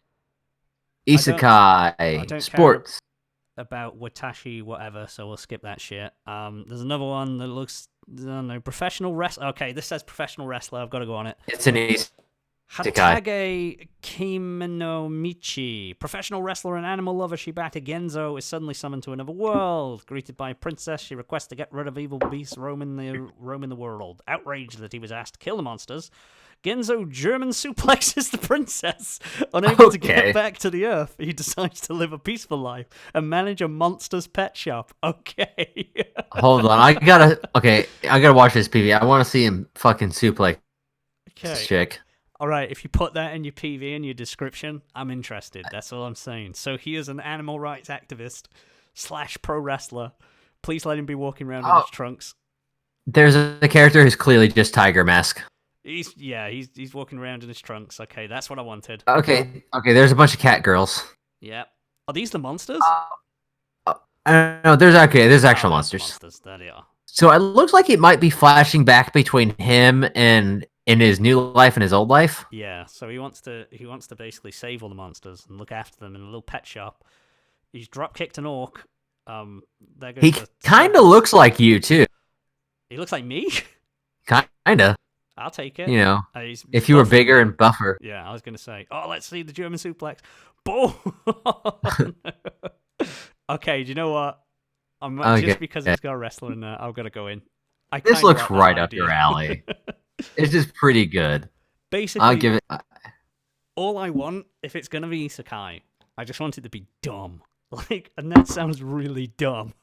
Speaker 7: don't
Speaker 6: sports.
Speaker 7: about Watashi whatever, so we'll skip that shit. There's another one that looks... I don't know, professional wrestler. Okay, this says professional wrestler. I've got to go on it.
Speaker 6: It's an
Speaker 7: Hatage Kimenomichi, professional wrestler and animal lover Shibata Genzo, is suddenly summoned to another world. Greeted by a princess, she requests to get rid of evil beasts roaming the world. Outraged that he was asked to kill the monsters, Genzo German suplexes the princess. Unable to get back to the Earth, he decides to live a peaceful life and manage a monster's pet shop. Okay.
Speaker 6: Hold on, I gotta watch this PV. I want to see him fucking suplex this chick.
Speaker 7: All right, if you put that in your PV in your description, I'm interested. That's all I'm saying. So he is an animal rights activist / pro wrestler. Please let him be walking around in his trunks.
Speaker 6: There's a character who's clearly just Tiger Mask.
Speaker 7: He's walking around in his trunks. Okay, that's what I wanted.
Speaker 6: Okay. There's a bunch of cat girls.
Speaker 7: Yeah. Are these the monsters?
Speaker 6: No, there's actual monsters.
Speaker 7: There they are.
Speaker 6: So it looks like it might be flashing back between him and in his new life and his old life.
Speaker 7: Yeah, so he wants to basically save all the monsters and look after them in a little pet shop. He's drop kicked an orc.
Speaker 6: He kind of looks like you too.
Speaker 7: He looks like me.
Speaker 6: Kinda.
Speaker 7: I'll take it.
Speaker 6: You know,
Speaker 7: He's
Speaker 6: if you were bigger and buffer.
Speaker 7: Yeah, I was gonna say. Oh, let's see the German suplex. Boom. Okay, do you know what? Just because it's got a wrestler in there, I'm gonna go in.
Speaker 6: This looks right up your alley. It's just pretty good.
Speaker 7: Basically,
Speaker 6: I'll give it.
Speaker 7: All I want, if it's gonna be isekai, I just want it to be dumb. And that sounds really dumb.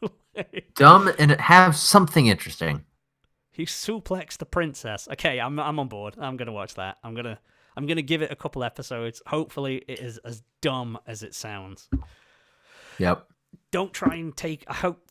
Speaker 6: Dumb and have something interesting.
Speaker 7: He suplexed the princess. Okay, I'm on board. I'm gonna watch that. I'm gonna give it a couple episodes. Hopefully, it is as dumb as it sounds.
Speaker 6: Yep.
Speaker 7: Don't try and take. I hope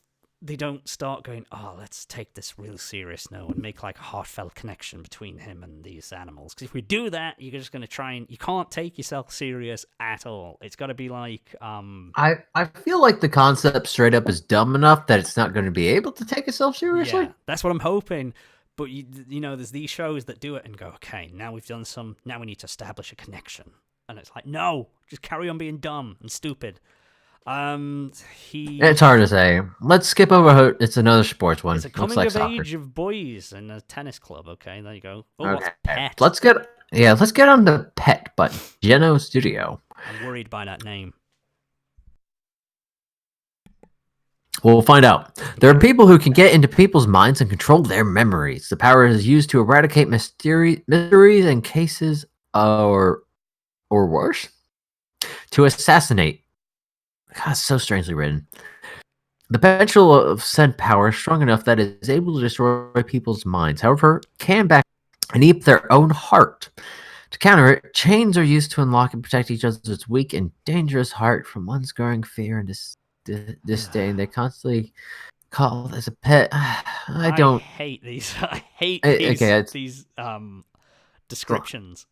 Speaker 7: they don't start going, oh, let's take this real serious now and make like a heartfelt connection between him and these animals. Because if we do that, you're just going to try and you can't take yourself serious at all. It's got to be like
Speaker 6: I feel like the concept straight up is dumb enough that it's not going to be able to take itself seriously.
Speaker 7: Yeah, that's what I'm hoping. But you know, there's these shows that do it and go, okay, now we've done now we need to establish a connection, and it's like, no, just carry on being dumb and stupid.
Speaker 6: It's hard to say. Let's skip over. It's another sports one.
Speaker 7: It's a coming of age of boys in a tennis club. Okay, there you go. Oh,
Speaker 6: okay.
Speaker 7: What's pet?
Speaker 6: Let's get on the pet button. Geno Studio.
Speaker 7: I'm worried by that name.
Speaker 6: We'll find out. There are people who can get into people's minds and control their memories. The power is used to eradicate mysteries and cases, or worse, to assassinate. God, so strangely written. The potential of said power is strong enough that it is able to destroy people's minds. However, can back and eat their own heart. To counter it, chains are used to unlock and protect each other's weak and dangerous heart from one's growing fear and disdain. They constantly call as a pet. I
Speaker 7: hate these. I hate these descriptions.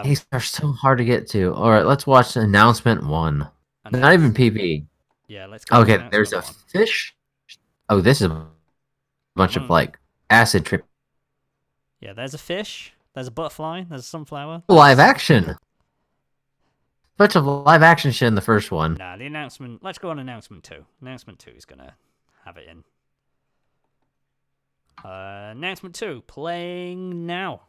Speaker 6: These are so hard to get to. All right, let's watch announcement 1. Not even PV.
Speaker 7: Yeah, let's go.
Speaker 6: Okay, there's a fish. Oh, this is a bunch of like acid trip.
Speaker 7: Yeah, there's a fish. There's a butterfly. There's a sunflower.
Speaker 6: Live action. Bunch of live action shit in the first one.
Speaker 7: Nah, the announcement. Let's go on announcement 2. Announcement 2 is gonna have it in. Announcement 2 playing now.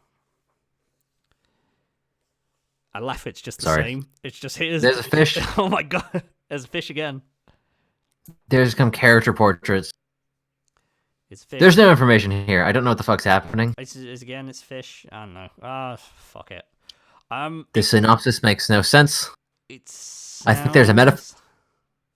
Speaker 7: I laugh. It's just the same. It's just here's.
Speaker 6: There's a fish.
Speaker 7: Oh my god! There's a fish again.
Speaker 6: There's some character portraits.
Speaker 7: It's fish.
Speaker 6: There's no information here. I don't know what the fuck's happening.
Speaker 7: It's fish. I don't know. Fuck it.
Speaker 6: The synopsis makes no sense.
Speaker 7: I
Speaker 6: think there's a metaphor.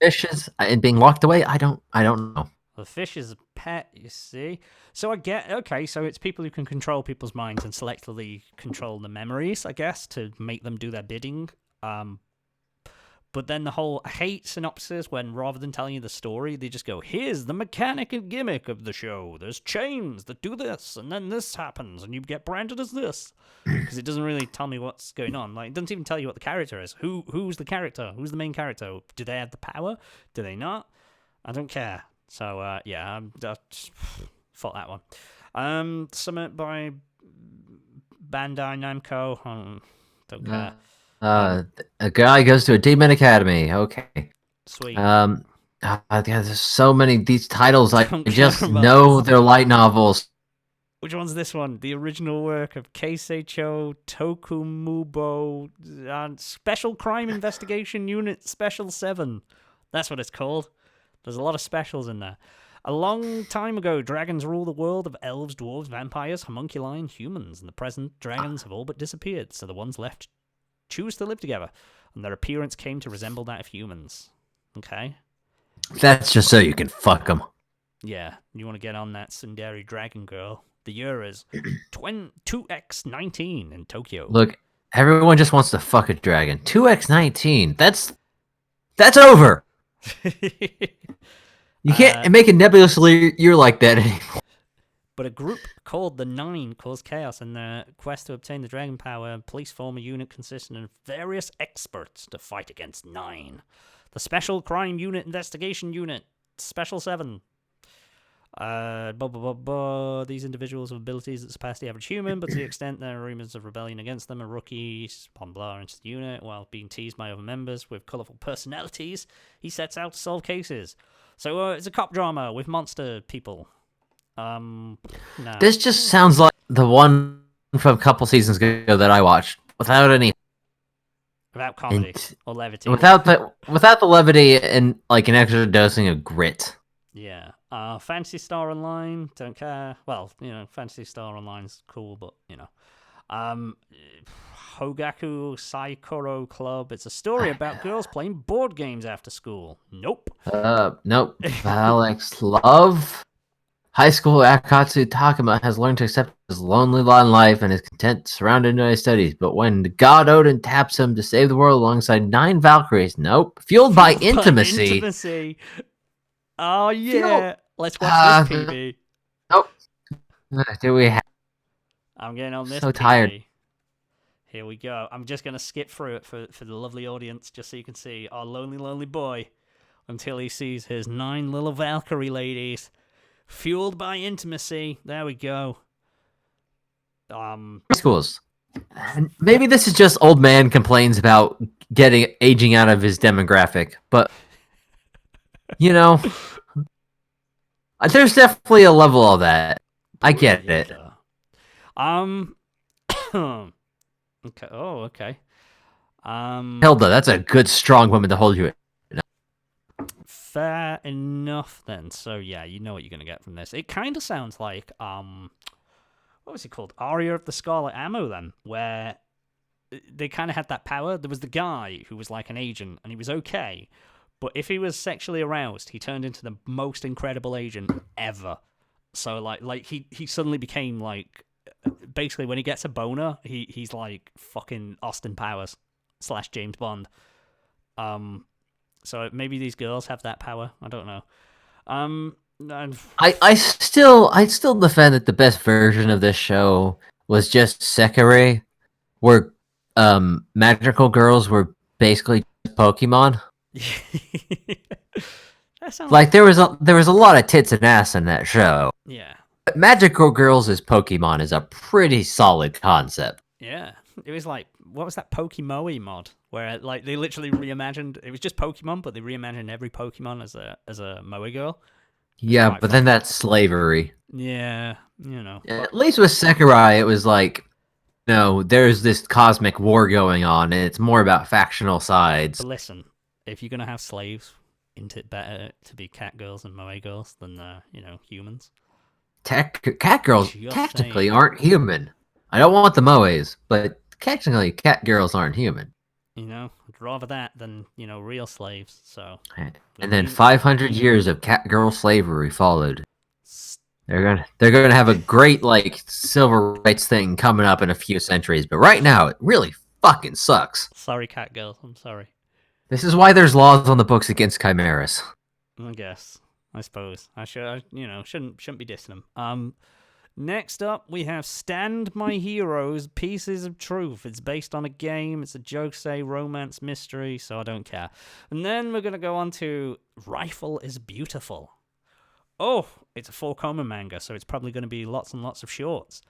Speaker 6: Fishes and being locked away. I don't know.
Speaker 7: The fish is a pet, you see. So I get, okay, so it's people who can control people's minds and selectively control the memories, I guess, to make them do their bidding. But then I hate synopsis when rather than telling you the story, they just go, here's the mechanic and gimmick of the show. There's chains that do this, and then this happens, and you get branded as this. Because it doesn't really tell me what's going on. Like, it doesn't even tell you what the character is. Who's the character? Who's the main character? Do they have the power? Do they not? I don't care. So, yeah, I fought that one. Summit by Bandai Namco. Don't care.
Speaker 6: A guy goes to a demon academy. Okay.
Speaker 7: Sweet.
Speaker 6: There's so many these titles. I just know they're light novels.
Speaker 7: Which one's this one? The original work of Keiseicho Tokumubo Special Crime Investigation Unit Special 7. That's what it's called. There's a lot of specials in there. A long time ago, dragons rule the world of elves, dwarves, vampires, homunculi, and humans. In the present, dragons have all but disappeared, so the ones left choose to live together, and their appearance came to resemble that of humans. Okay?
Speaker 6: That's just so you can fuck them.
Speaker 7: Yeah, you want to get on that tsundere dragon girl. The year is 2x19 in Tokyo.
Speaker 6: Look, everyone just wants to fuck a dragon. 2x19. That's over. You can't make a nebulous year like that anymore.
Speaker 7: But a group called the Nine caused chaos in their quest to obtain the dragon power. Police form a unit consisting of various experts to fight against Nine. The Special Crime Unit Investigation Unit, Special 7. These individuals have abilities that surpass the average human, but to the extent there are rumors of rebellion against them, a rookie, Blah into the unit, while being teased by other members with colourful personalities, he sets out to solve cases. So it's a cop drama with monster people. Nah.
Speaker 6: This just sounds like the one from a couple seasons ago that I watched, without any...
Speaker 7: Without comedy or levity.
Speaker 6: Without the levity and like an extra dosing of grit.
Speaker 7: Yeah. Fantasy Star Online, don't care. Well, Fantasy Star Online's cool, but, Hogaku Saikoro Club. It's a story about girls playing board games after school. Nope.
Speaker 6: Nope. Alex Love. High school Akatsu Takuma has learned to accept his lonely lot in life and is content surrounded by his studies. But when God Odin taps him to save the world alongside 9 Valkyries, nope. Fueled by intimacy.
Speaker 7: Oh, yeah. Let's watch this, PB.
Speaker 6: Nope. Do we have...
Speaker 7: I'm getting on this.
Speaker 6: So tired.
Speaker 7: PB. Here we go. I'm just going to skip through it for the lovely audience, just so you can see our lonely, lonely boy until he sees his 9 little Valkyrie ladies. Fueled by intimacy. There we go.
Speaker 6: Schools. Maybe this is just old man complains about aging out of his demographic, but there's definitely a level of that. I get it.
Speaker 7: Okay. Oh, okay.
Speaker 6: Hilda, that's a good, strong woman to hold you.
Speaker 7: Fair enough, then. So yeah, you know what you're gonna get from this. It kind of sounds like what was it called? Aria of the Scarlet Ammo, then, where they kind of had that power. There was the guy who was like an agent, and he was okay, but if he was sexually aroused, he turned into the most incredible agent ever. So like he suddenly became like, basically when he gets a boner, he's like fucking Austin Powers / James Bond. So maybe these girls have that power. I don't know.
Speaker 6: I still defend that the best version of this show was just Sekirei, where magical girls were basically Pokemon.
Speaker 7: That sounds
Speaker 6: like there was a lot of tits and ass in that show.
Speaker 7: Yeah.
Speaker 6: But magical girls as Pokemon is a pretty solid concept.
Speaker 7: Yeah. It was like, what was that Pokimoe mod? Where like they literally reimagined, it was just Pokemon, but they reimagined every Pokemon as a Moe girl.
Speaker 6: Yeah, but then that's slavery.
Speaker 7: Yeah,
Speaker 6: At least with Sekirei, it was like, there's this cosmic war going on, and it's more about factional sides.
Speaker 7: But listen, if you're gonna have slaves, isn't it better to be cat girls and Moe girls than humans?
Speaker 6: Cat girls
Speaker 7: Just
Speaker 6: technically
Speaker 7: saying.
Speaker 6: aren't human. I don't want the Moes, but technically cat girls aren't human.
Speaker 7: I'd rather that than, real slaves, so...
Speaker 6: And then 500 years of cat girl slavery followed. They're gonna have a great, civil rights thing coming up in a few centuries, but right now, it really fucking sucks.
Speaker 7: Sorry, cat girls, I'm sorry.
Speaker 6: This is why there's laws on the books against chimeras.
Speaker 7: I guess. I suppose. Shouldn't be dissing them. Next up, we have Stand My Heroes, Pieces of Truth. It's based on a game. It's a jokesei romance mystery, so I don't care. And then we're going to go on to Rifle is Beautiful. Oh, it's a 4-koma manga, so it's probably going to be lots and lots of shorts.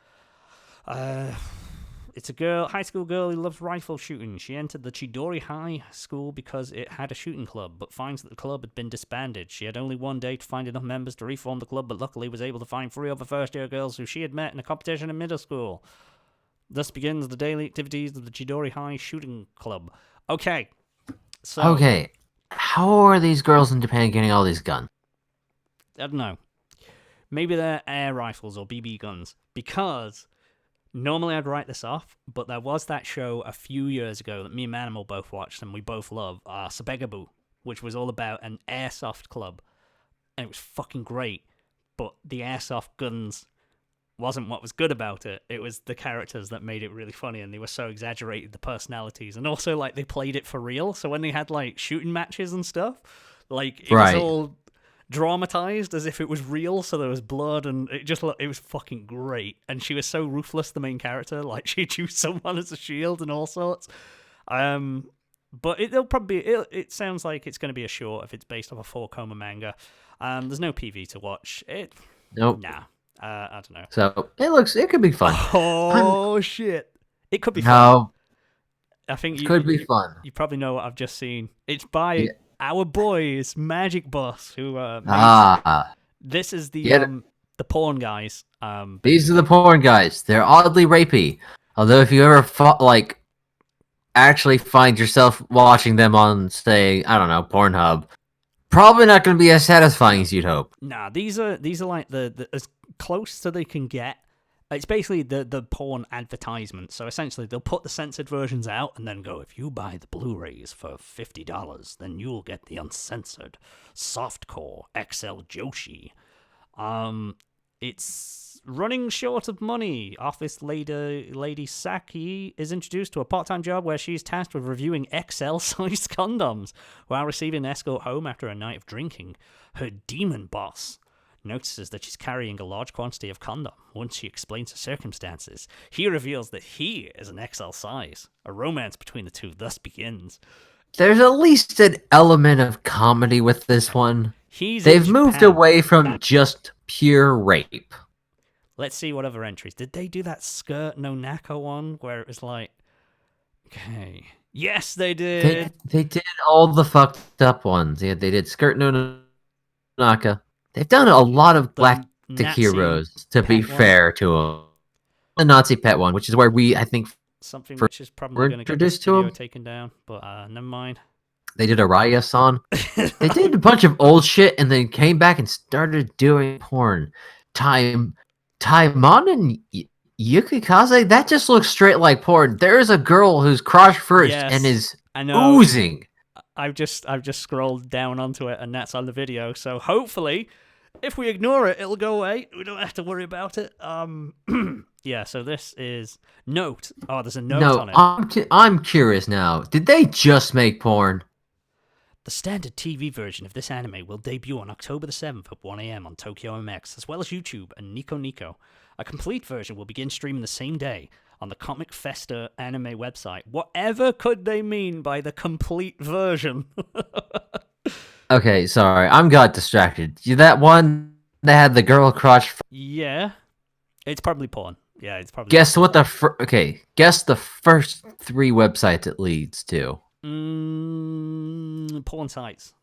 Speaker 7: It's a high school girl who loves rifle shooting. She entered the Chidori High School because it had a shooting club, but finds that the club had been disbanded. She had only one day to find enough members to reform the club, but luckily was able to find 3 other first-year girls who she had met in a competition in middle school. Thus begins the daily activities of the Chidori High Shooting Club. Okay. So,
Speaker 6: okay. How are these girls in Japan getting all these guns?
Speaker 7: I don't know. Maybe they're air rifles or BB guns. Because normally I'd write this off, but there was that show a few years ago that me and Manimal both watched and we both love, Sabegabu, which was all about an airsoft club. And it was fucking great. But the airsoft guns wasn't what was good about it. It was the characters that made it really funny, and they were so exaggerated, the personalities. And also, like, they played it for real. So when they had, like, shooting matches and stuff, like, it was all dramatized as if it was real, so there was blood, and it was fucking great. And she was so ruthless, the main character, like she'd use someone as a shield and all sorts. But it sounds like it's going to be a short if it's based off a 4-coma manga. There's no PV to watch.
Speaker 6: Nope.
Speaker 7: Nah. I don't know.
Speaker 6: So it could be fun.
Speaker 7: Oh shit. It could be fun.
Speaker 6: No.
Speaker 7: I think
Speaker 6: it could be fun.
Speaker 7: You probably know what I've just seen. It's by our boys, Magic Boss, who this is the porn guys.
Speaker 6: These are the porn guys. They're oddly rapey. Although if you ever actually find yourself watching them on, say, I don't know, Pornhub, probably not going to be as satisfying as you'd hope.
Speaker 7: Nah, these are like the as close to they can get. It's basically the porn advertisement. So essentially, they'll put the censored versions out and then go, if you buy the Blu-rays for $50, then you'll get the uncensored softcore XL Joshi. It's running short of money. Office Lady Saki is introduced to a part-time job where she's tasked with reviewing XL-sized condoms while receiving an escort home after a night of drinking. Her demon boss notices that she's carrying a large quantity of condom. Once she explains her circumstances, he reveals that he is an XL size. A romance between the two thus begins.
Speaker 6: There's at least an element of comedy with this one. They've moved away from just pure rape.
Speaker 7: Let's see what other entries. Did they do that Skirt no Naka one where it was like, okay, yes, they did.
Speaker 6: They did all the fucked up ones. Yeah, they did Skirt no Naka. They've done a lot of Galactic Heroes, to be fair to them. The Nazi Pet one, which is where I think,
Speaker 7: something which is probably going to get this video taken down, but never mind.
Speaker 6: They did a Raya-san. They did a bunch of old shit and then came back and started doing porn. Taimon and Yukikaze, that just looks straight like porn. There is a girl who's crotch first and is oozing.
Speaker 7: I've just scrolled down onto it, and that's on the video. So hopefully, if we ignore it, it'll go away. We don't have to worry about it. Yeah. So this is note. Oh, there's a note on it.
Speaker 6: I'm curious now. Did they just make porn?
Speaker 7: The standard TV version of this anime will debut on October the 7th at 1 a.m. on Tokyo MX, as well as YouTube and Nico Nico. A complete version will begin streaming the same day on the Comic Festa anime website. Whatever could they mean by the complete version?
Speaker 6: Okay, sorry. Got distracted. That one that had the girl crotch...
Speaker 7: Yeah. It's probably porn. Yeah, it's probably...
Speaker 6: Guess what guess the first 3 websites it leads to.
Speaker 7: Porn sites.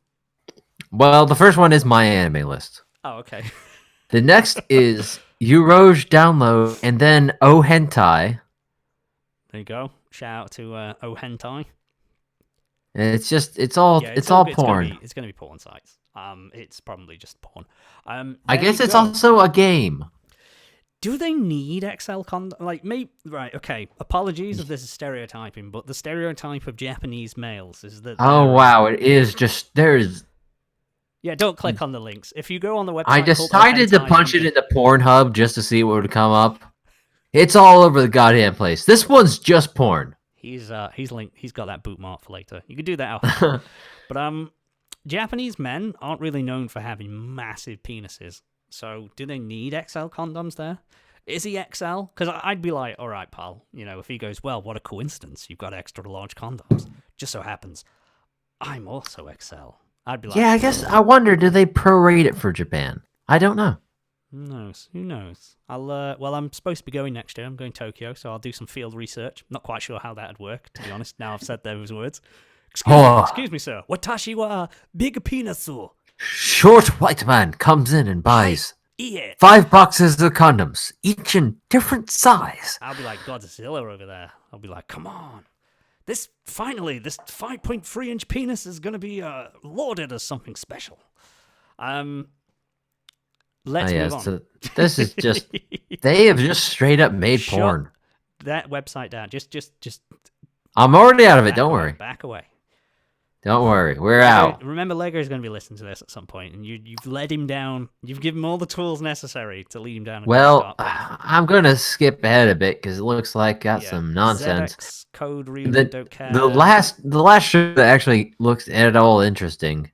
Speaker 6: Well, the first one is My Anime List.
Speaker 7: Oh, okay.
Speaker 6: The next is Uroj Download, and then Oh Hentai.
Speaker 7: There you go. Shout out to Oh Hentai.
Speaker 6: It's all porn.
Speaker 7: It's gonna be porn sites. It's probably just porn.
Speaker 6: I guess it's also a game.
Speaker 7: Do they need XL condom? Like, maybe, right, okay. Apologies if this is stereotyping, but the stereotype of Japanese males is that...
Speaker 6: Oh, wow, it is just... There's...
Speaker 7: Yeah, don't click on the links. If you go on the website...
Speaker 6: I decided to punch it into Pornhub just to see what would come up. It's all over the goddamn place. This one's just porn.
Speaker 7: He's linked. He's got that bookmark for later. You could do that out. But, Japanese men aren't really known for having massive penises. So, do they need XL condoms there? Is he XL? Because I'd be like, all right, pal. You know, if he goes, well, what a coincidence. You've got extra large condoms. Just so happens, I'm also XL. I'd be like...
Speaker 6: Yeah, I guess, I wonder, do they prorate it for Japan? I don't know.
Speaker 7: Who knows? Who knows? Well, I'm supposed to be going next year. I'm going to Tokyo, so I'll do some field research. Not quite sure how that'd work, to be honest. Now I've said those words. Excuse me, sir. Watashi wa big penis.
Speaker 6: Short white man comes in and buys
Speaker 7: Yeah.
Speaker 6: 5 boxes of condoms, each in different size.
Speaker 7: I'll be like Godzilla over there. I'll be like, come on. This 5.3-inch penis is going to be lauded as something special. Let's move on.
Speaker 6: So this is just, they have just straight up made
Speaker 7: Shut
Speaker 6: porn.
Speaker 7: that website down. Just
Speaker 6: I'm already out of it, don't worry.
Speaker 7: Back away.
Speaker 6: Don't worry, we're out.
Speaker 7: Remember, Lego's going to be listening to this at some point, and you've led him down. You've given him all the tools necessary to lead him down.
Speaker 6: Well, I'm going to skip ahead a bit because it looks like got some nonsense.
Speaker 7: ZX code really don't care.
Speaker 6: The last show that actually looks at all interesting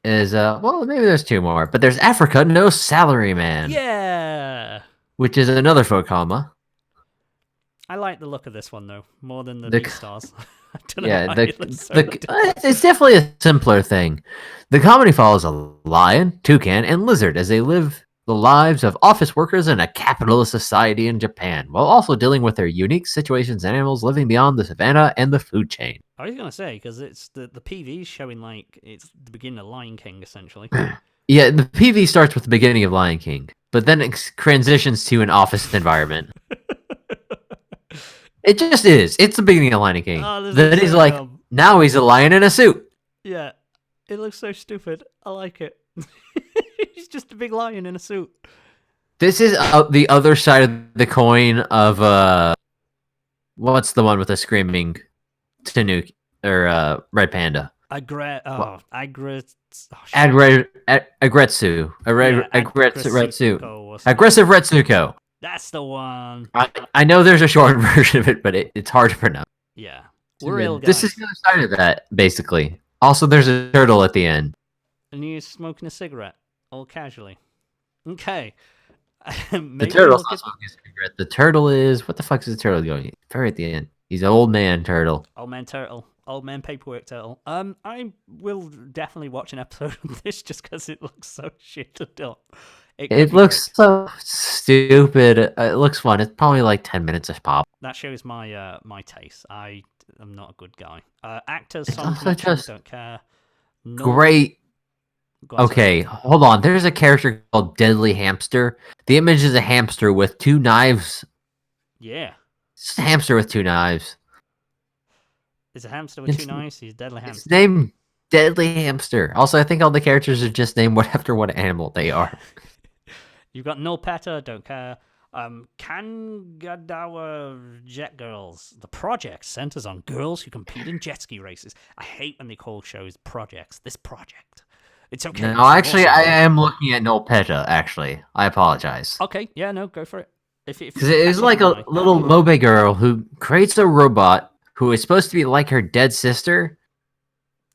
Speaker 6: is well, maybe there's 2 more, but there's Africa No Salary Man.
Speaker 7: Yeah.
Speaker 6: Which is another Fokama.
Speaker 7: I like the look of this one though, more than the Beastars. I don't know
Speaker 6: Yeah,
Speaker 7: why it looks so
Speaker 6: it's definitely a simpler thing. The comedy follows a lion, toucan, and lizard as they live the lives of office workers in a capitalist society in Japan, while also dealing with their unique situations and animals living beyond the savannah and the food chain.
Speaker 7: I was gonna say because it's the PV showing like it's the beginning of Lion King essentially.
Speaker 6: Yeah, the PV starts with the beginning of Lion King, but then it transitions to an office environment. It just is. It's the beginning of Lion King.
Speaker 7: Oh,
Speaker 6: then he's like, now he's a lion in a suit.
Speaker 7: Yeah, it looks so stupid. I like it. He's just a big lion in a suit.
Speaker 6: This is the other side of the coin of what's the one with the screaming Tanuki or red panda?
Speaker 7: Agretsu.
Speaker 6: Aggressive Retsuko.
Speaker 7: That's the one.
Speaker 6: I know there's a short version of it, but it's hard to pronounce.
Speaker 7: Yeah. We're real guys.
Speaker 6: This is the other side of that, basically. Also, there's a turtle at the end.
Speaker 7: And he's smoking a cigarette, all casually. Okay.
Speaker 6: The turtle's not smoking a cigarette. The turtle is... What the fuck is the turtle going? Very at the end. He's an old man turtle.
Speaker 7: Old man turtle. Old man paperwork turtle. I will definitely watch an episode of this just because it looks so shit to do.
Speaker 6: It looks so stupid. It looks fun. It's probably like 10 minutes of pop.
Speaker 7: That shows my my taste. I am not a good guy. Actors, don't care. No.
Speaker 6: Great. Okay, hold on. There's a character called Deadly Hamster. The image is a hamster with 2 knives.
Speaker 7: Yeah.
Speaker 6: It's a hamster with 2 knives.
Speaker 7: It's a hamster with 2 knives. He's a deadly hamster.
Speaker 6: It's named Deadly Hamster. Also, I think all the characters are just named after what animal they are.
Speaker 7: You've got No Peta, don't care. Kangadawa Jet Girls. The project centers on girls who compete in jet ski races. I hate when they call shows projects. This project. It's okay.
Speaker 6: No, actually, I am looking at No Peta, actually. I apologize.
Speaker 7: Okay, yeah, no, go for it.
Speaker 6: Because it is like a little Mobe girl who creates a robot who is supposed to be like her dead sister.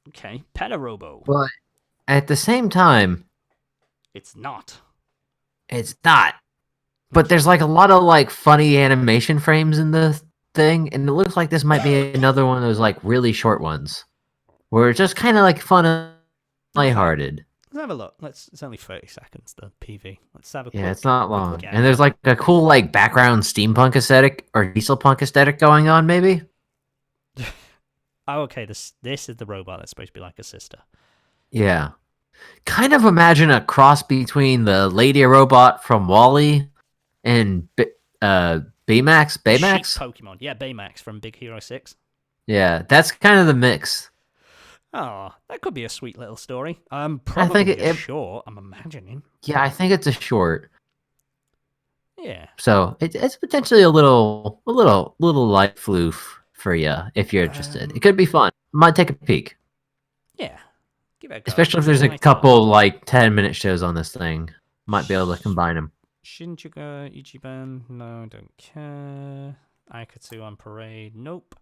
Speaker 7: Okay, Peta Robo.
Speaker 6: But at the same time...
Speaker 7: It's not.
Speaker 6: It's not. But there's like a lot of like funny animation frames in the thing, and it looks like this might be another one of those like really short ones. Where it's just kind of like fun and lighthearted.
Speaker 7: Let's have a look. It's only 30 seconds, the PV. Let's have a quick,
Speaker 6: yeah, it's not long. And there's like a cool like background steampunk aesthetic or diesel punk aesthetic going on, maybe?
Speaker 7: Oh, okay. This is the robot that's supposed to be like a sister.
Speaker 6: Yeah. Kind of imagine a cross between the lady robot from WALL-E and Baymax? Baymax?
Speaker 7: Sheep Pokemon. Yeah, Baymax from Big Hero 6.
Speaker 6: Yeah, that's kind of the mix.
Speaker 7: Oh, that could be a sweet little story. Probably short, I'm imagining.
Speaker 6: Yeah, I think it's a short.
Speaker 7: Yeah.
Speaker 6: So it's potentially a little light floof for you if you're interested. It could be fun. Might take a peek.
Speaker 7: Yeah. Give it a go.
Speaker 6: Especially if there's a couple like 10-minute shows on this thing. Might be able to combine them.
Speaker 7: Shinjuga, Ichiban, no, don't care. Aikatsu on Parade, nope.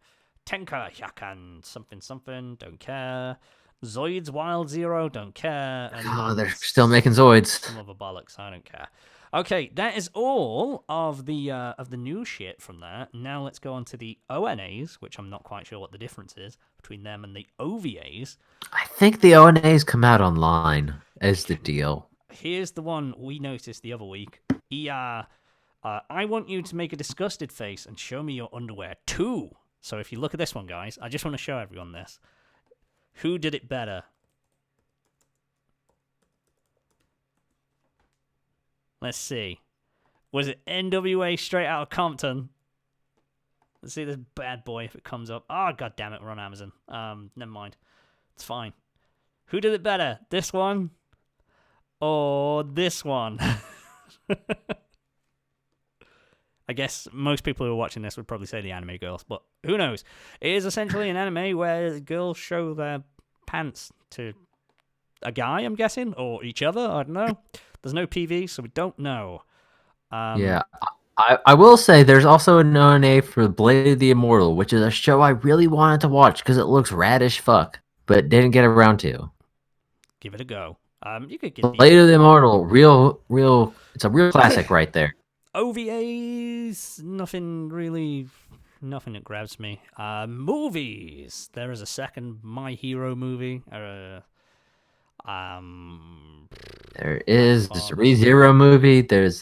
Speaker 7: Tenka Hyakan, something, don't care. Zoids Wild Zero, don't care. And
Speaker 6: they're still making Zoids.
Speaker 7: Some other bollocks, I don't care. Okay, that is all of the new shit from that. Now let's go on to the ONAs, which I'm not quite sure what the difference is between them and the OVAs.
Speaker 6: I think the ONAs come out online, is the deal.
Speaker 7: here's the one we noticed the other week. I want you to make a disgusted face and show me your underwear too. So if you look at this one, guys, I just want to show everyone this. Who did it better? Let's see. Was it NWA Straight Outta Compton? Let's see this bad boy if it comes up. Oh, god damn it, we're on Amazon. Never mind. It's fine. Who did it better? This one? Or this one? I guess most people who are watching this would probably say the anime girls, but who knows? It is essentially an anime where girls show their pants to a guy, I'm guessing, or each other. I don't know. There's no PV, so we don't know.
Speaker 6: Yeah. I will say there's also an ONA for Blade of the Immortal, which is a show I really wanted to watch because it looks rad as fuck, but didn't get around to.
Speaker 7: Give it a go. You could get
Speaker 6: Blade of the Immortal, real, it's a real classic right there.
Speaker 7: OVAs, nothing that grabs me. Movies. There is a second My Hero movie. There
Speaker 6: is this ReZero movie. There's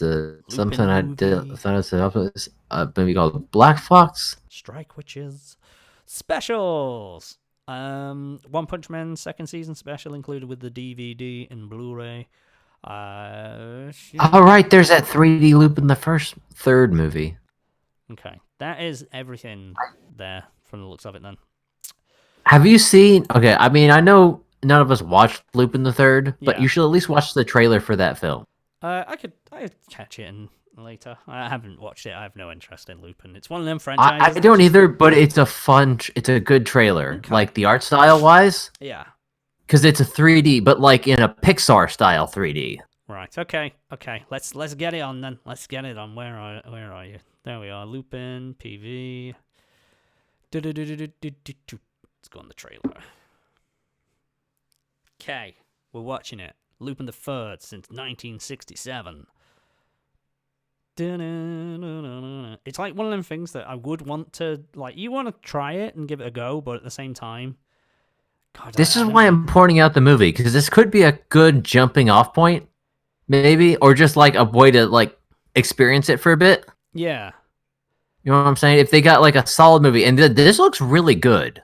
Speaker 6: something I
Speaker 7: movie.
Speaker 6: thought it was a movie called Black Fox.
Speaker 7: Strike Witches. Specials. One Punch Man second season special included with the DVD and Blu-ray.
Speaker 6: All right, there's that 3D loop in the third movie.
Speaker 7: Okay, that is everything there from the looks of it then.
Speaker 6: Have you seen? Okay, I mean, I know none of us watched Lupin the Third, but
Speaker 7: Yeah.
Speaker 6: you should at least watch the trailer for that film.
Speaker 7: I could catch it in later. I haven't watched it. I have no interest in Lupin. It's one of them franchises.
Speaker 6: I don't either, but it's a good trailer.
Speaker 7: Okay.
Speaker 6: Like the art style wise,
Speaker 7: Yeah.
Speaker 6: because it's a 3D, but like in a Pixar style 3D.
Speaker 7: Right. Okay. Let's get it on then. Let's get it on. Where are you? There we are. Lupin PV. Let's go on the trailer. Okay, we're watching it. Lupin the Third since 1967. It's like one of them things that I would want to, like, you want to try it and give it a go, but at the same time, God,
Speaker 6: This is why I'm pointing out the movie, because this could be a good jumping off point, maybe, or just like a way to like experience it for a bit.
Speaker 7: Yeah.
Speaker 6: You know what I'm saying? If they got like a solid movie, and this looks really good.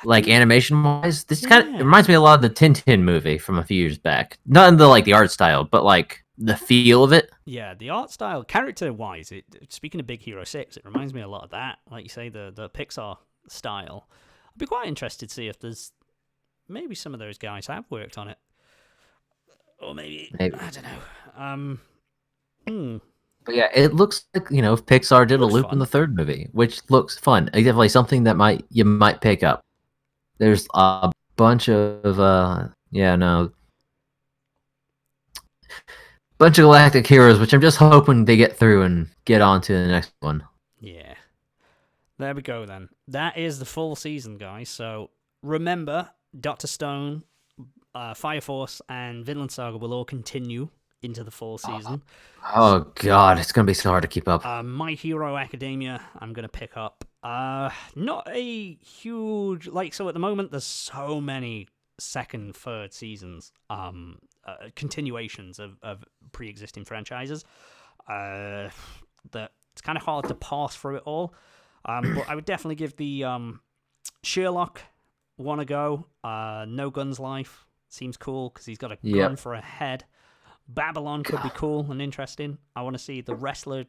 Speaker 6: Like animation wise, this kind of reminds me a lot of the Tintin movie from a few years back. Not in the like the art style, but like the feel of it.
Speaker 7: Yeah, the art style, character wise, speaking of Big Hero 6, it reminds me a lot of that. Like you say, the Pixar style. I'd be quite interested to see if there's maybe some of those guys have worked on it. Or maybe. I don't know.
Speaker 6: But yeah, it looks like, you know, if Pixar did a Lupin the Third movie, which looks fun. Definitely something that you might pick up. There's a bunch of bunch of galactic heroes, which I'm just hoping they get through and get on to the next one.
Speaker 7: Yeah. There we go then. That is the full season, guys. So remember, Dr. Stone, Fire Force, and Vinland Saga will all continue into the full season.
Speaker 6: Oh god, it's gonna be so hard to keep up.
Speaker 7: My Hero Academia, I'm gonna pick up. Not a huge so at the moment there's so many second, third seasons, continuations of pre-existing franchises, that it's kind of hard to pass through it all. But I would definitely give the Sherlock one a go. No Guns Life seems cool because he's got a gun for a head. Babylon could be cool and interesting. I want to see the wrestler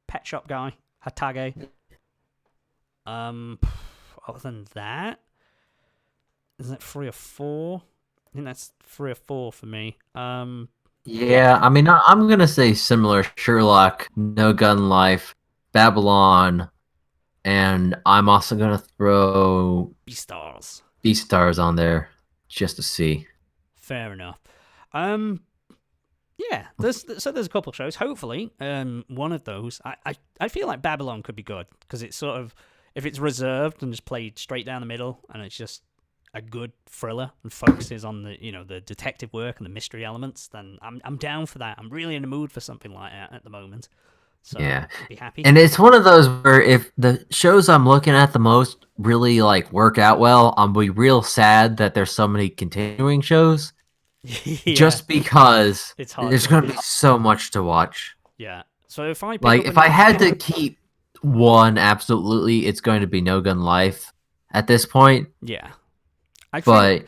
Speaker 7: pet shop guy, Hatage. Other than that, isn't it 3 or 4? I think that's 3 or 4 for me.
Speaker 6: Yeah, I mean, I'm gonna say similar: Sherlock, No Gun Life, Babylon, and I'm also gonna throw Beastars on there just to see.
Speaker 7: Fair enough. Yeah, there's a couple shows. Hopefully, one of those. I feel like Babylon could be good because it's sort of, if it's reserved and just played straight down the middle, and it's just a good thriller and focuses on the detective work and the mystery elements, then I'm down for that. I'm really in the mood for something like that at the moment. So
Speaker 6: yeah,
Speaker 7: I'd be happy.
Speaker 6: And it's one of those where if the shows I'm looking at the most really like work out well, I'll be real sad that there's so many continuing shows.
Speaker 7: Yeah,
Speaker 6: just because
Speaker 7: it's hard.
Speaker 6: there's going to be so much to watch.
Speaker 7: Yeah. So if I pick
Speaker 6: Like,
Speaker 7: up
Speaker 6: if I had to keep one, absolutely, it's going to be No Gun Life at this point.
Speaker 7: yeah, I feel
Speaker 6: But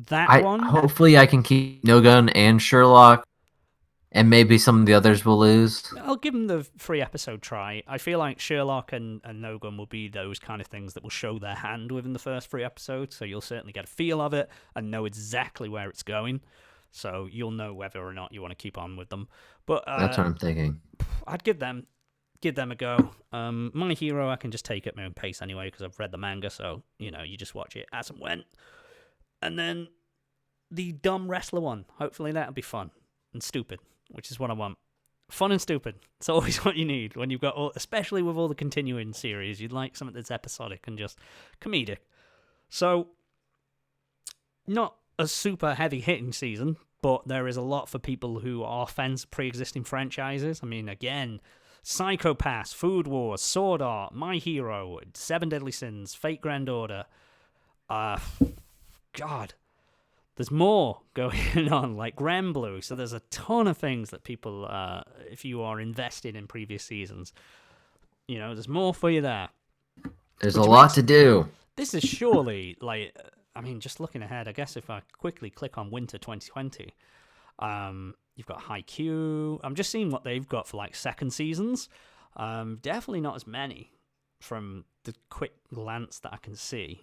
Speaker 7: that one.
Speaker 6: hopefully I can keep No Gun and Sherlock, and maybe some of the others will lose.
Speaker 7: I'll give them the 3-episode try. I feel like Sherlock and No Gun will be those kind of things that will show their hand within the first 3 episodes, so you'll certainly get a feel of it and know exactly where it's going. So you'll know whether or not you want to keep on with them. But
Speaker 6: That's what I'm thinking.
Speaker 7: I'd give them a go. My Hero, I can just take at my own pace anyway because I've read the manga, so you just watch it as and when. And then the dumb wrestler one. Hopefully that'll be fun and stupid, which is what I want. Fun and stupid. It's always what you need when you've got especially with all the continuing series. You'd like something that's episodic and just comedic. So, not a super heavy hitting season, but there is a lot for people who are fans of pre-existing franchises. I mean, again, Psycho Pass, Food Wars, Sword Art, My Hero, 7 Deadly Sins, Fate Grand Order. God, there's more going on, like Granblue. So there's a ton of things that people, if you are invested in previous seasons, there's more for you there.
Speaker 6: There's a lot to do.
Speaker 7: This is surely, like, I mean, just looking ahead, I guess if I quickly click on Winter 2020, you've got Haikyuu. I'm just seeing what they've got for, like, second seasons. Definitely not as many from the quick glance that I can see.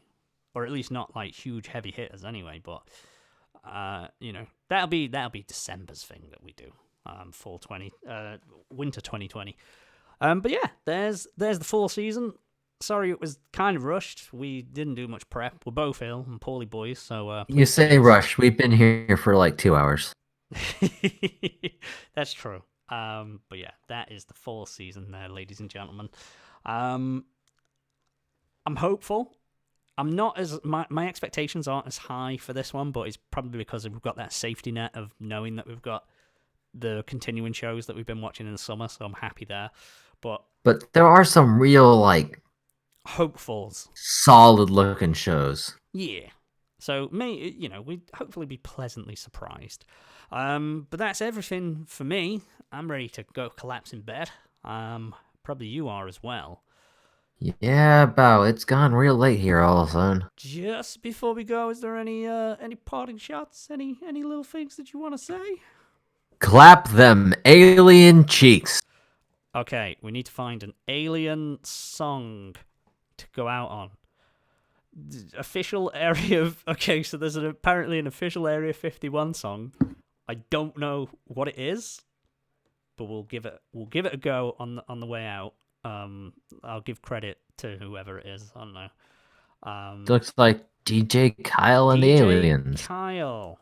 Speaker 7: Or at least not, like, huge heavy hitters anyway, but... that'll be December's thing that we do. Winter 2020. But yeah, there's the full season. Sorry, it was kind of rushed. We didn't do much prep. We're both ill and poorly boys, so
Speaker 6: You say rush. We've been here for like 2 hours.
Speaker 7: That's true. But yeah, that is the full season there, ladies and gentlemen. I'm hopeful. I'm not as my expectations aren't as high for this one, but it's probably because we've got that safety net of knowing that we've got the continuing shows that we've been watching in the summer, so I'm happy there. But
Speaker 6: there are some real, like,
Speaker 7: hopefuls,
Speaker 6: solid looking shows.
Speaker 7: Yeah. So we'd hopefully be pleasantly surprised. But that's everything for me. I'm ready to go collapse in bed. Probably you are as well.
Speaker 6: Yeah, Bow, it's gone real late here all of a sudden.
Speaker 7: Just before we go, is there any parting shots? Any little things that you want to say?
Speaker 6: Clap them alien cheeks.
Speaker 7: Okay, we need to find an alien song to go out on. Official area of... Okay, so there's apparently an official Area 51 song. I don't know what it is, but we'll give it a go on the way out. I'll give credit to whoever it is. I don't know.
Speaker 6: Looks like DJ Kyle and the Aliens.
Speaker 7: Kyle.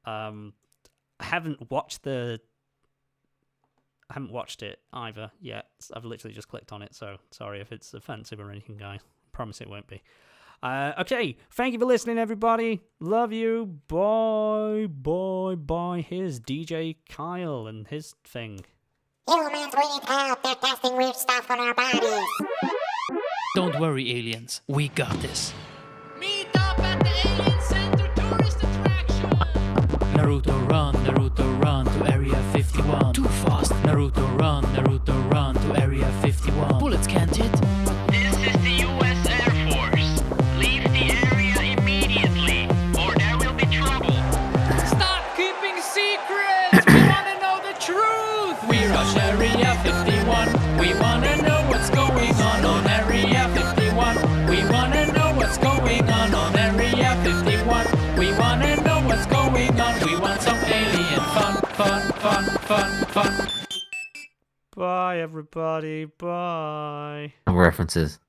Speaker 7: I haven't watched it either yet. I've literally just clicked on it, so sorry if it's offensive or anything, guys. Promise it won't be. Okay, thank you for listening, everybody. Love you. Bye, bye, bye. Here's DJ Kyle and his thing.
Speaker 5: Humans, we need help. They're testing weird stuff on our bodies.
Speaker 8: Don't worry, aliens. We got this.
Speaker 9: Meet up at the Alien Center tourist attraction.
Speaker 8: Naruto run to Area 51. Too fast. Naruto run to Area 51. Bullets can't hit.
Speaker 9: This is the U.S. Air Force. Leave the area immediately, or there will be trouble.
Speaker 8: Stop keeping secrets! We wanna know the truth! We rush Area 51. We wanna know what's going on Area 51. We wanna know what's going on Area 51. We wanna know what's going on. We want some alien fun.
Speaker 7: Bye, everybody. Bye.
Speaker 6: References.